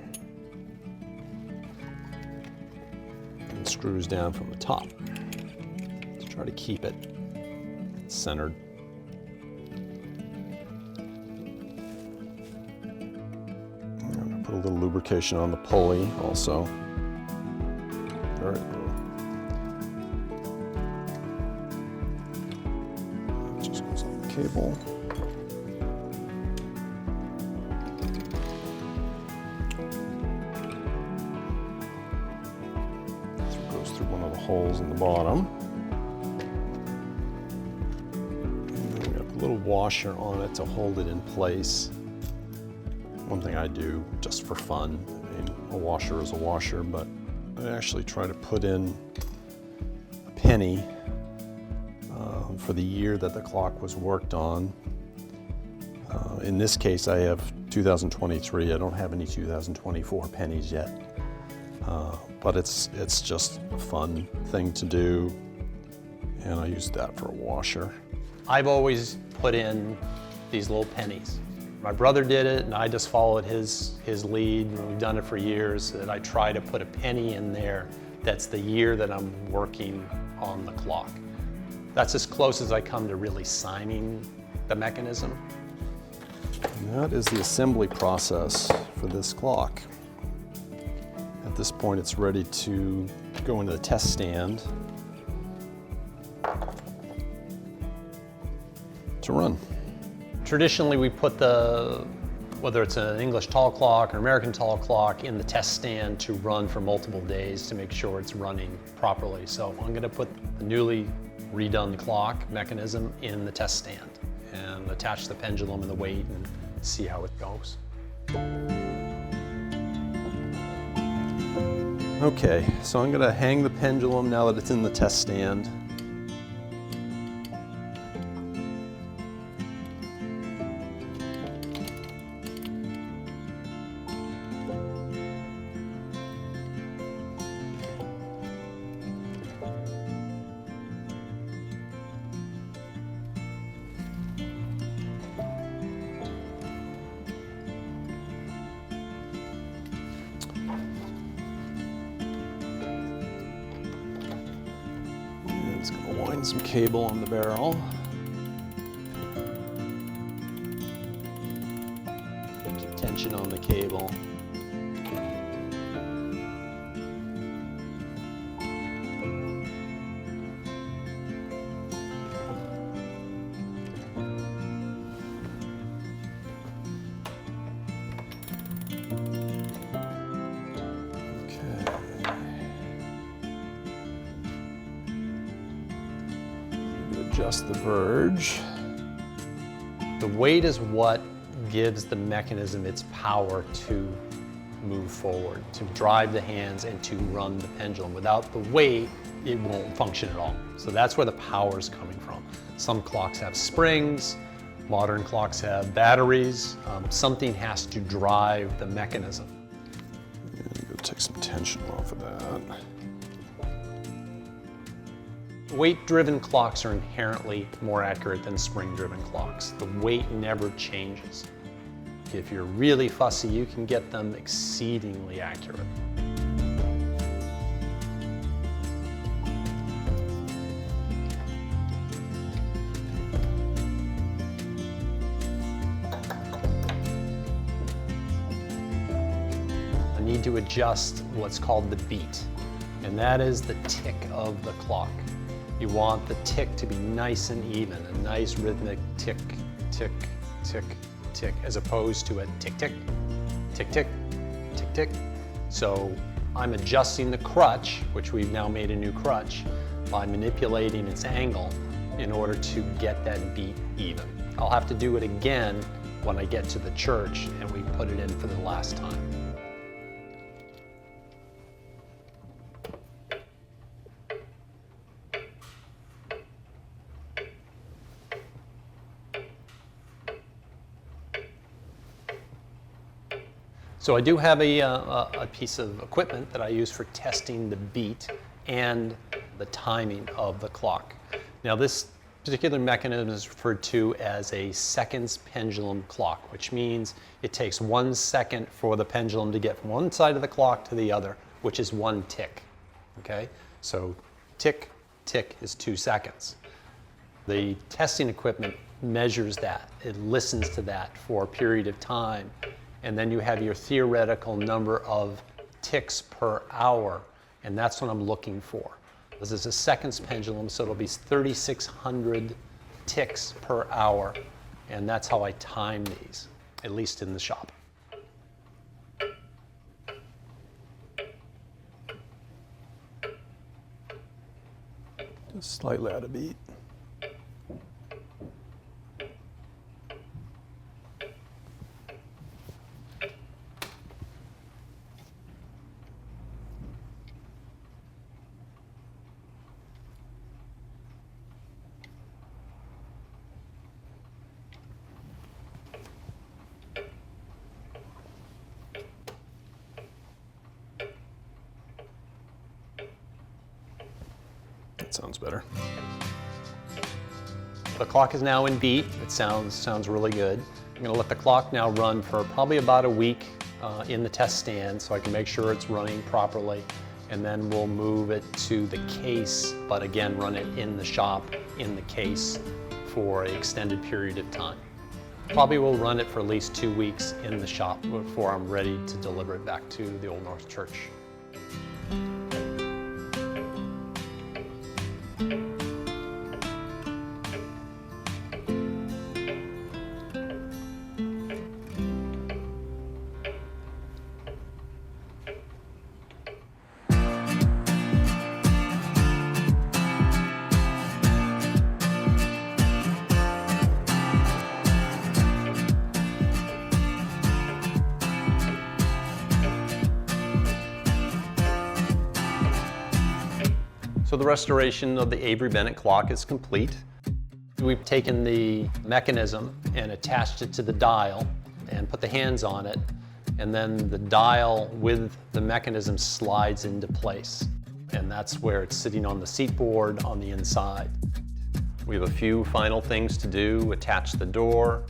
and screws down from the top to try to keep it centered. Put a little lubrication on the pulley also. Very cool. Just goes on the cable. So it goes through one of the holes in the bottom. And then we have a little washer on it to hold it in place. One thing I do just for fun, I mean, a washer is a washer, but I actually try to put in a penny for the year that the clock was worked on. In this case, I have 2023. I don't have any 2024 pennies yet, but it's just a fun thing to do, and I use that for a washer. I've always put in these little pennies. My brother did it, and I just followed his lead, and we've done it for years, that I try to put a penny in there that's the year that I'm working on the clock. That's as close as I come to really signing the mechanism. And that is the assembly process for this clock. At this point, it's ready to go into the test stand to run. Traditionally, we put whether it's an English tall clock or American tall clock, in the test stand to run for multiple days to make sure it's running properly. So I'm gonna put the newly redone clock mechanism in the test stand and attach the pendulum and the weight and see how it goes. Okay, so I'm gonna hang the pendulum now that it's in the test stand. It's going to wind some cable on the barrel. Keep tension on the cable. Adjust the verge. The weight is what gives the mechanism its power to move forward, to drive the hands and to run the pendulum. Without the weight, it won't function at all. So that's where the power is coming from. Some clocks have springs, modern clocks have batteries. Something has to drive the mechanism. And go take some tension off of that. Weight-driven clocks are inherently more accurate than spring-driven clocks. The weight never changes. If you're really fussy, you can get them exceedingly accurate. I need to adjust what's called the beat, and that is the tick of the clock. You want the tick to be nice and even, a nice rhythmic tick, tick, tick, tick, as opposed to a tick, tick, tick, tick, tick, tick. So I'm adjusting the crutch, which we've now made a new crutch, by manipulating its angle in order to get that beat even. I'll have to do it again when I get to the church and we put it in for the last time. So I do have a piece of equipment that I use for testing the beat and the timing of the clock. Now this particular mechanism is referred to as a seconds pendulum clock, which means it takes 1 second for the pendulum to get from one side of the clock to the other, which is 1 tick. Okay? So tick, tick is 2 seconds. The testing equipment measures that. It listens to that for a period of time and then you have your theoretical number of ticks per hour, and that's what I'm looking for. This is a seconds pendulum, so it'll be 3,600 ticks per hour, and that's how I time these, at least in the shop. Just slightly out of beat. That sounds better. The clock is now in beat. It sounds really good. I'm going to let the clock now run for probably about a week in the test stand so I can make sure it's running properly, and then we'll move it to the case, but again run it in the shop in the case for an extended period of time. Probably will run it for at least 2 weeks in the shop before I'm ready to deliver it back to the Old North Church. So the restoration of the Avery Bennett clock is complete. We've taken the mechanism and attached it to the dial and put the hands on it, and then the dial with the mechanism slides into place. And that's where it's sitting on the seat board on the inside. We have a few final things to do. Attach the door.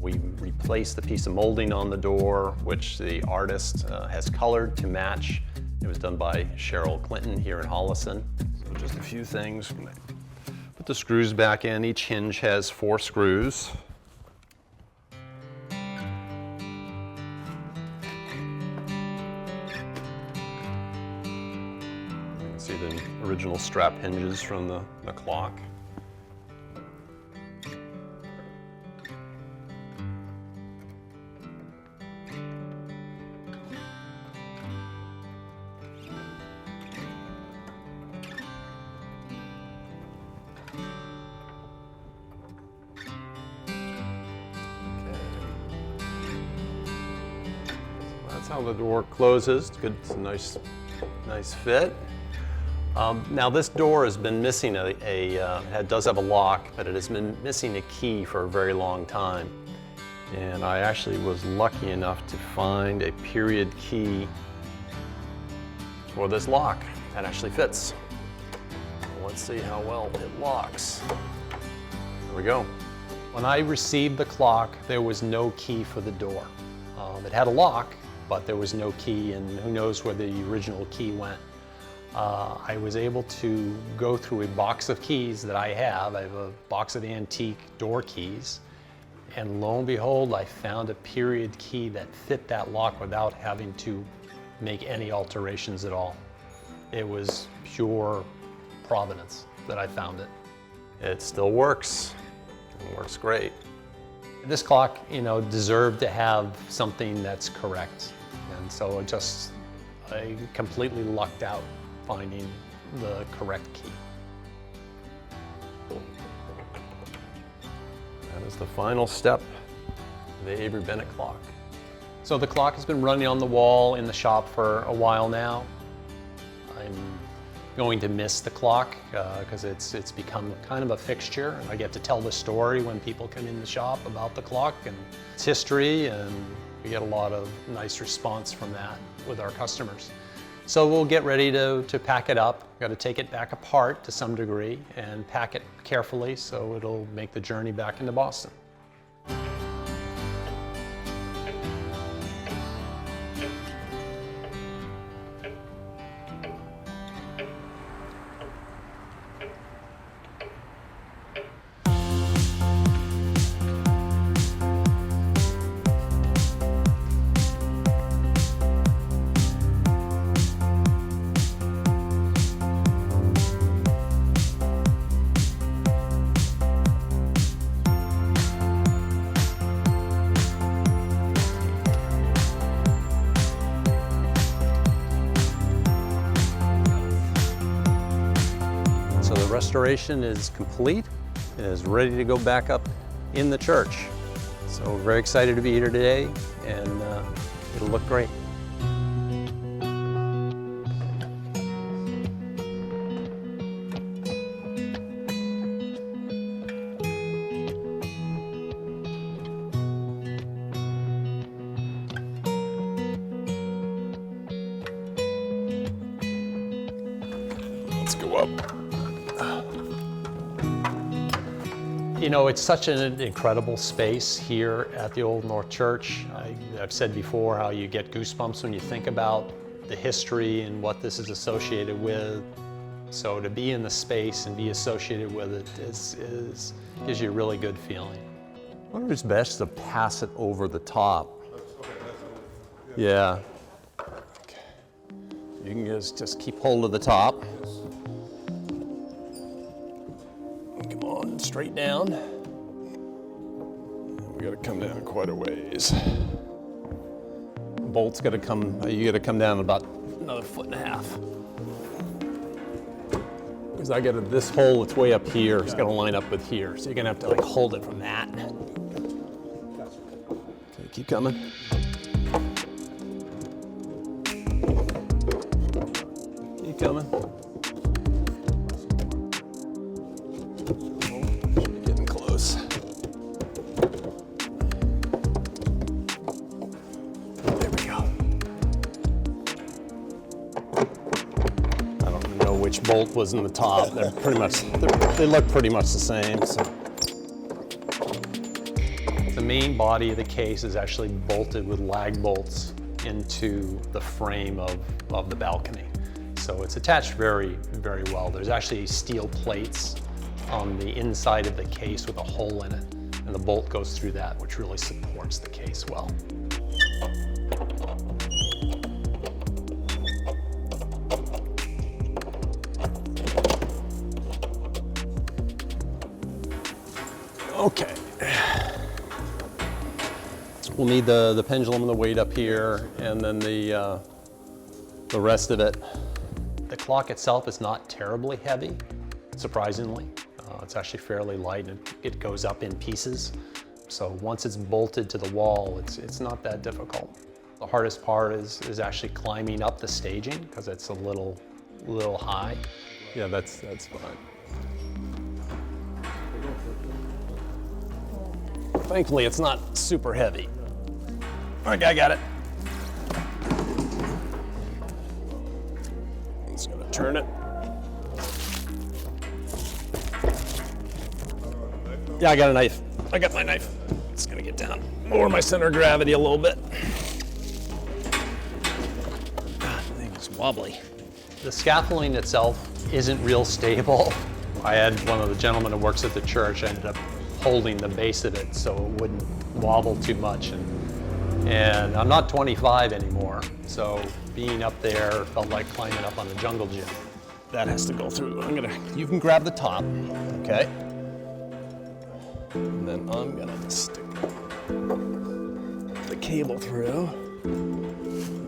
We replace the piece of molding on the door, which the artist has colored to match. It was done by Cheryl Clinton here in Holliston. So just a few things. Put the screws back in. Each hinge has 4 screws. You can see the original strap hinges from the clock. That's how the door closes. It's good. It's a nice fit. Now this door has been missing it does have a lock, but it has been missing a key for a very long time. And I actually was lucky enough to find a period key for this lock that actually fits. Let's see how well it locks. There we go. When I received the clock, there was no key for the door. It had a lock, but there was no key, and who knows where the original key went. I was able to go through a box of keys that I have. I have a box of antique door keys, and lo and behold, I found a period key that fit that lock without having to make any alterations at all. It was pure providence that I found it. It still works. It works great. This clock, deserved to have something that's correct. And so I completely lucked out finding the correct key. That is the final step of the Avery Bennett clock. So the clock has been running on the wall in the shop for a while now. I'm going to miss the clock because it's become kind of a fixture. I get to tell the story when people come in the shop about the clock and its history, and we get a lot of nice response from that with our customers. So we'll get ready to pack it up. We've got to take it back apart to some degree and pack it carefully so it'll make the journey back into Boston. restoration is complete and is ready to go back up in the church. So we're very excited to be here today, and it'll look great. Let's go up. You know, it's such an incredible space here at the Old North Church. I've said before how you get goosebumps when you think about the history and what this is associated with. So to be in the space and be associated with it gives you a really good feeling. I wonder if it's best to pass it over the top. Yeah. Okay. You can just keep hold of the top. Come on, straight down. We gotta come down quite a ways. Bolt's gotta come, you gotta come down about another 1.5 feet. Because I got this hole that's way up here, it's gotta line up with here. So you're gonna have to like hold it from that. Okay, keep coming. Keep coming. Getting close. There we go. I don't know which bolt was in the top. They're pretty much, they look pretty much the same. So. The main body of the case is actually bolted with lag bolts into the frame of the balcony. So it's attached very, very well. There's actually steel plates on the inside of the case with a hole in it, and the bolt goes through that, which really supports the case well. Okay. We'll need the pendulum and the weight up here, and then the rest of it. The clock itself is not terribly heavy, surprisingly. It's actually fairly light, and it goes up in pieces. So once it's bolted to the wall, it's not that difficult. The hardest part is actually climbing up the staging, because it's a little high. Yeah, that's fine. Thankfully, it's not super heavy. All right, I got it. Just gonna turn it. Yeah, I got a knife. I got my knife. It's gonna get down, lower my center of gravity a little bit. God, the thing is wobbly. The scaffolding itself isn't real stable. I had one of the gentlemen who works at the church ended up holding the base of it so it wouldn't wobble too much. And I'm not 25 anymore, so being up there felt like climbing up on a jungle gym. That has to go through. You can grab the top, okay? And then I'm gonna stick the cable through.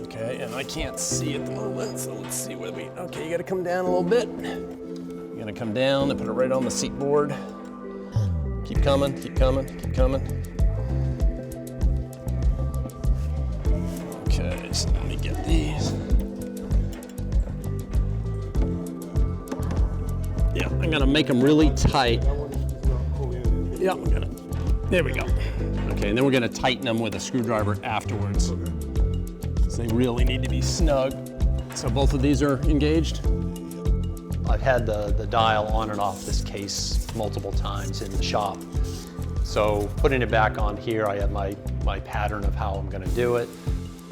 Okay, and I can't see at the moment, so let's see where okay, you gotta come down a little bit. You're gonna come down and put it right on the seat board. Keep coming, keep coming, keep coming. Okay, so let me get these. Yeah, I'm gonna make them really tight. Yeah, there we go. Okay, and then we're gonna tighten them with a screwdriver afterwards. So they really need to be snug. So both of these are engaged. I've had the dial on and off this case multiple times in the shop. So putting it back on here, I have my pattern of how I'm gonna do it.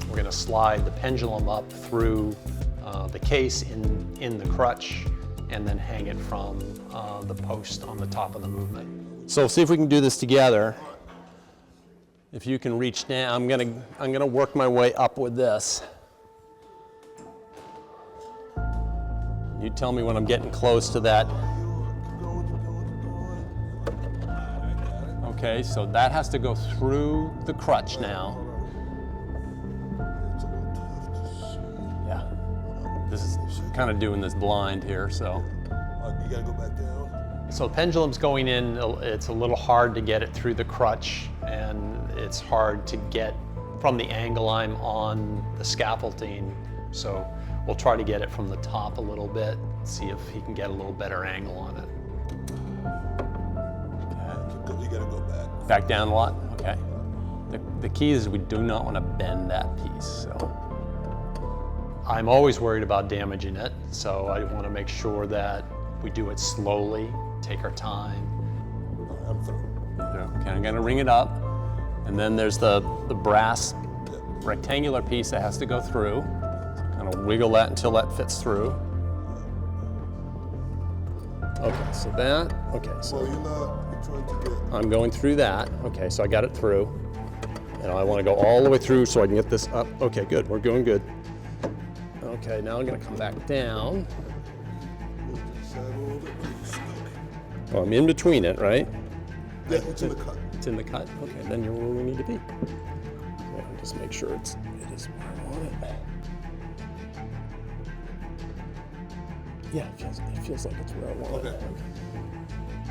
We're gonna slide the pendulum up through the case in the crutch, and then hang it from the post on the top of the movement. So see if we can do this together. If you can reach down, I'm gonna work my way up with this. You tell me when I'm getting close to that. Okay, so that has to go through the crutch now. Yeah, this is kind of doing this blind here, so. You gotta go back down. So the pendulum's going in, it's a little hard to get it through the crutch, and it's hard to get from the angle I'm on the scaffolding. So we'll try to get it from the top a little bit, see if he can get a little better angle on it. Okay. You gotta go back. Back down a lot? Okay. The key is we do not want to bend that piece. So I'm always worried about damaging it, so I want to make sure that we do it slowly, take our time. I'm through. Okay, I'm gonna ring it up, and then there's the brass rectangular piece that has to go through. So kind of wiggle that until that fits through. Okay, so that, okay, so you're trying to get... I'm going through that. Okay, so I got it through. And I want to go all the way through so I can get this up. Okay, good, we're going good. Okay, now I'm gonna come back down. Oh, I'm in between it, right? Yeah, it's in the cut. It's in the cut? Okay, then you're where we need to be. So just make sure it is where I want it. Yeah, it feels like it's where I want it.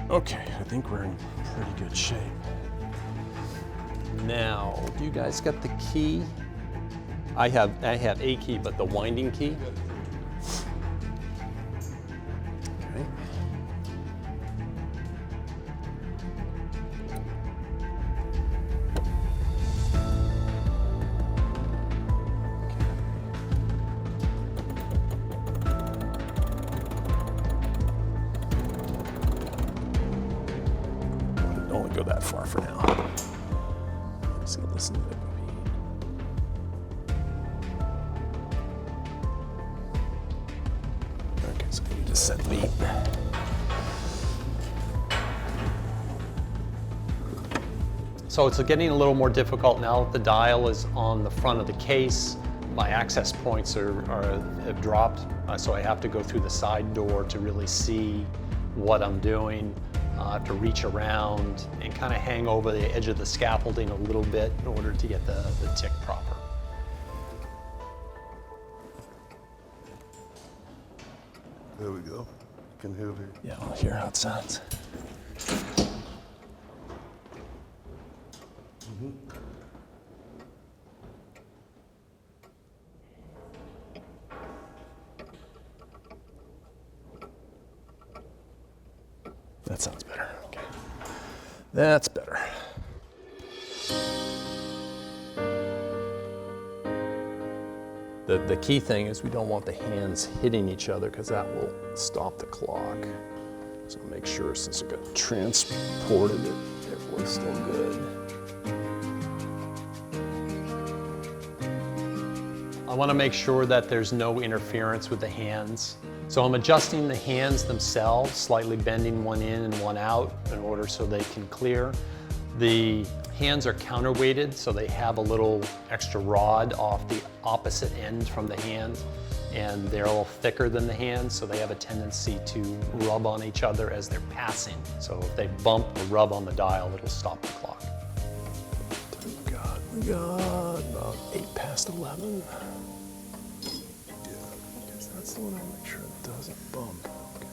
Okay, I think we're in pretty good shape. Now, do you guys got the key? I have a key, but the winding key? Okay. Only go that far for now. Let's get this in the okay, so you just set the beat. So it's getting a little more difficult now that the dial is on the front of the case. My access points have dropped, so I have to go through the side door to really see what I'm doing. I have to reach around and kind of hang over the edge of the scaffolding a little bit in order to get the tick proper. There we go. You can hear the... Yeah, I'll hear how it sounds. That sounds better. Okay. That's better. The key thing is we don't want the hands hitting each other because that will stop the clock. So make sure since it got transported it was still good. I want to make sure that there's no interference with the hands. So I'm adjusting the hands themselves, slightly bending one in and one out in order so they can clear. The hands are counterweighted, so they have a little extra rod off the opposite end from the hand, and they're a little thicker than the hands, so they have a tendency to rub on each other as they're passing. So if they bump or rub on the dial, it'll stop the clock. We got about 11:08. That's the one I make sure it doesn't bump. Okay.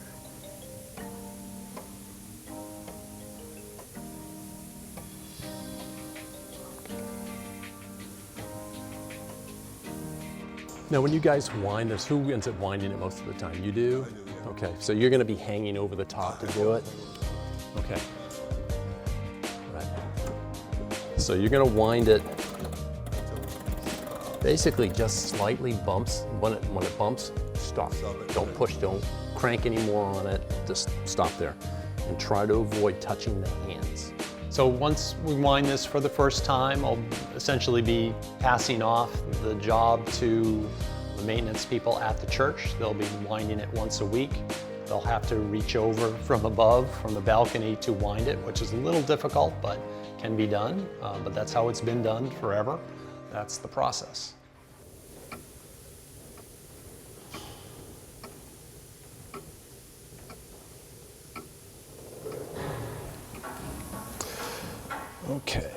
Now, when you guys wind this, who ends up winding it most of the time? You do? I do, yeah. Okay, so you're going to be hanging over the top to do it? Okay. Right. So you're going to wind it. Basically, just slightly bumps. When it bumps, stop. Don't push, don't crank any more on it. Just stop there. And try to avoid touching the hands. So once we wind this for the first time, I'll essentially be passing off the job to the maintenance people at the church. They'll be winding it once a week. They'll have to reach over from above, from the balcony to wind it, which is a little difficult, but can be done. But that's how it's been done forever. That's the process. Okay.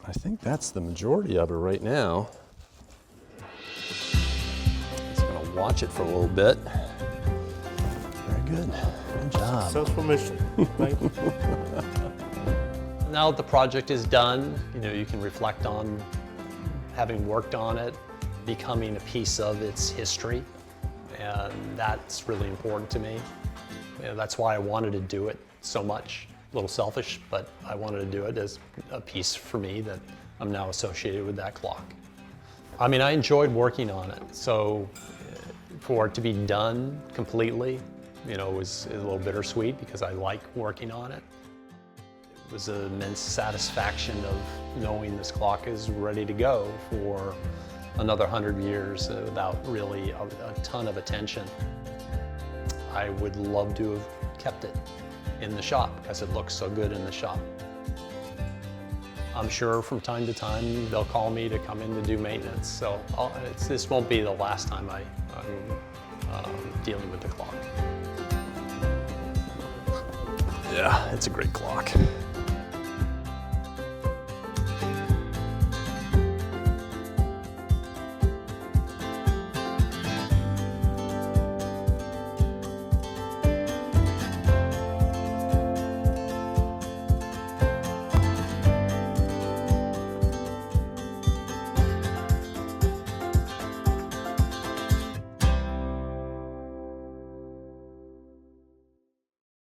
I think that's the majority of it right now. Just gonna watch it for a little bit. Good job. Successful mission. Thank you. Now that the project is done, you can reflect on having worked on it, becoming a piece of its history, and that's really important to me. That's why I wanted to do it so much. A little selfish, but I wanted to do it as a piece for me that I'm now associated with that clock. I mean, I enjoyed working on it, so for it to be done completely, was a little bittersweet because I like working on it. It was an immense satisfaction of knowing this clock is ready to go for another 100 years without really a ton of attention. I would love to have kept it in the shop because it looks so good in the shop. I'm sure from time to time they'll call me to come in to do maintenance, so this won't be the last time I'm dealing with the clock. Yeah, it's a great clock.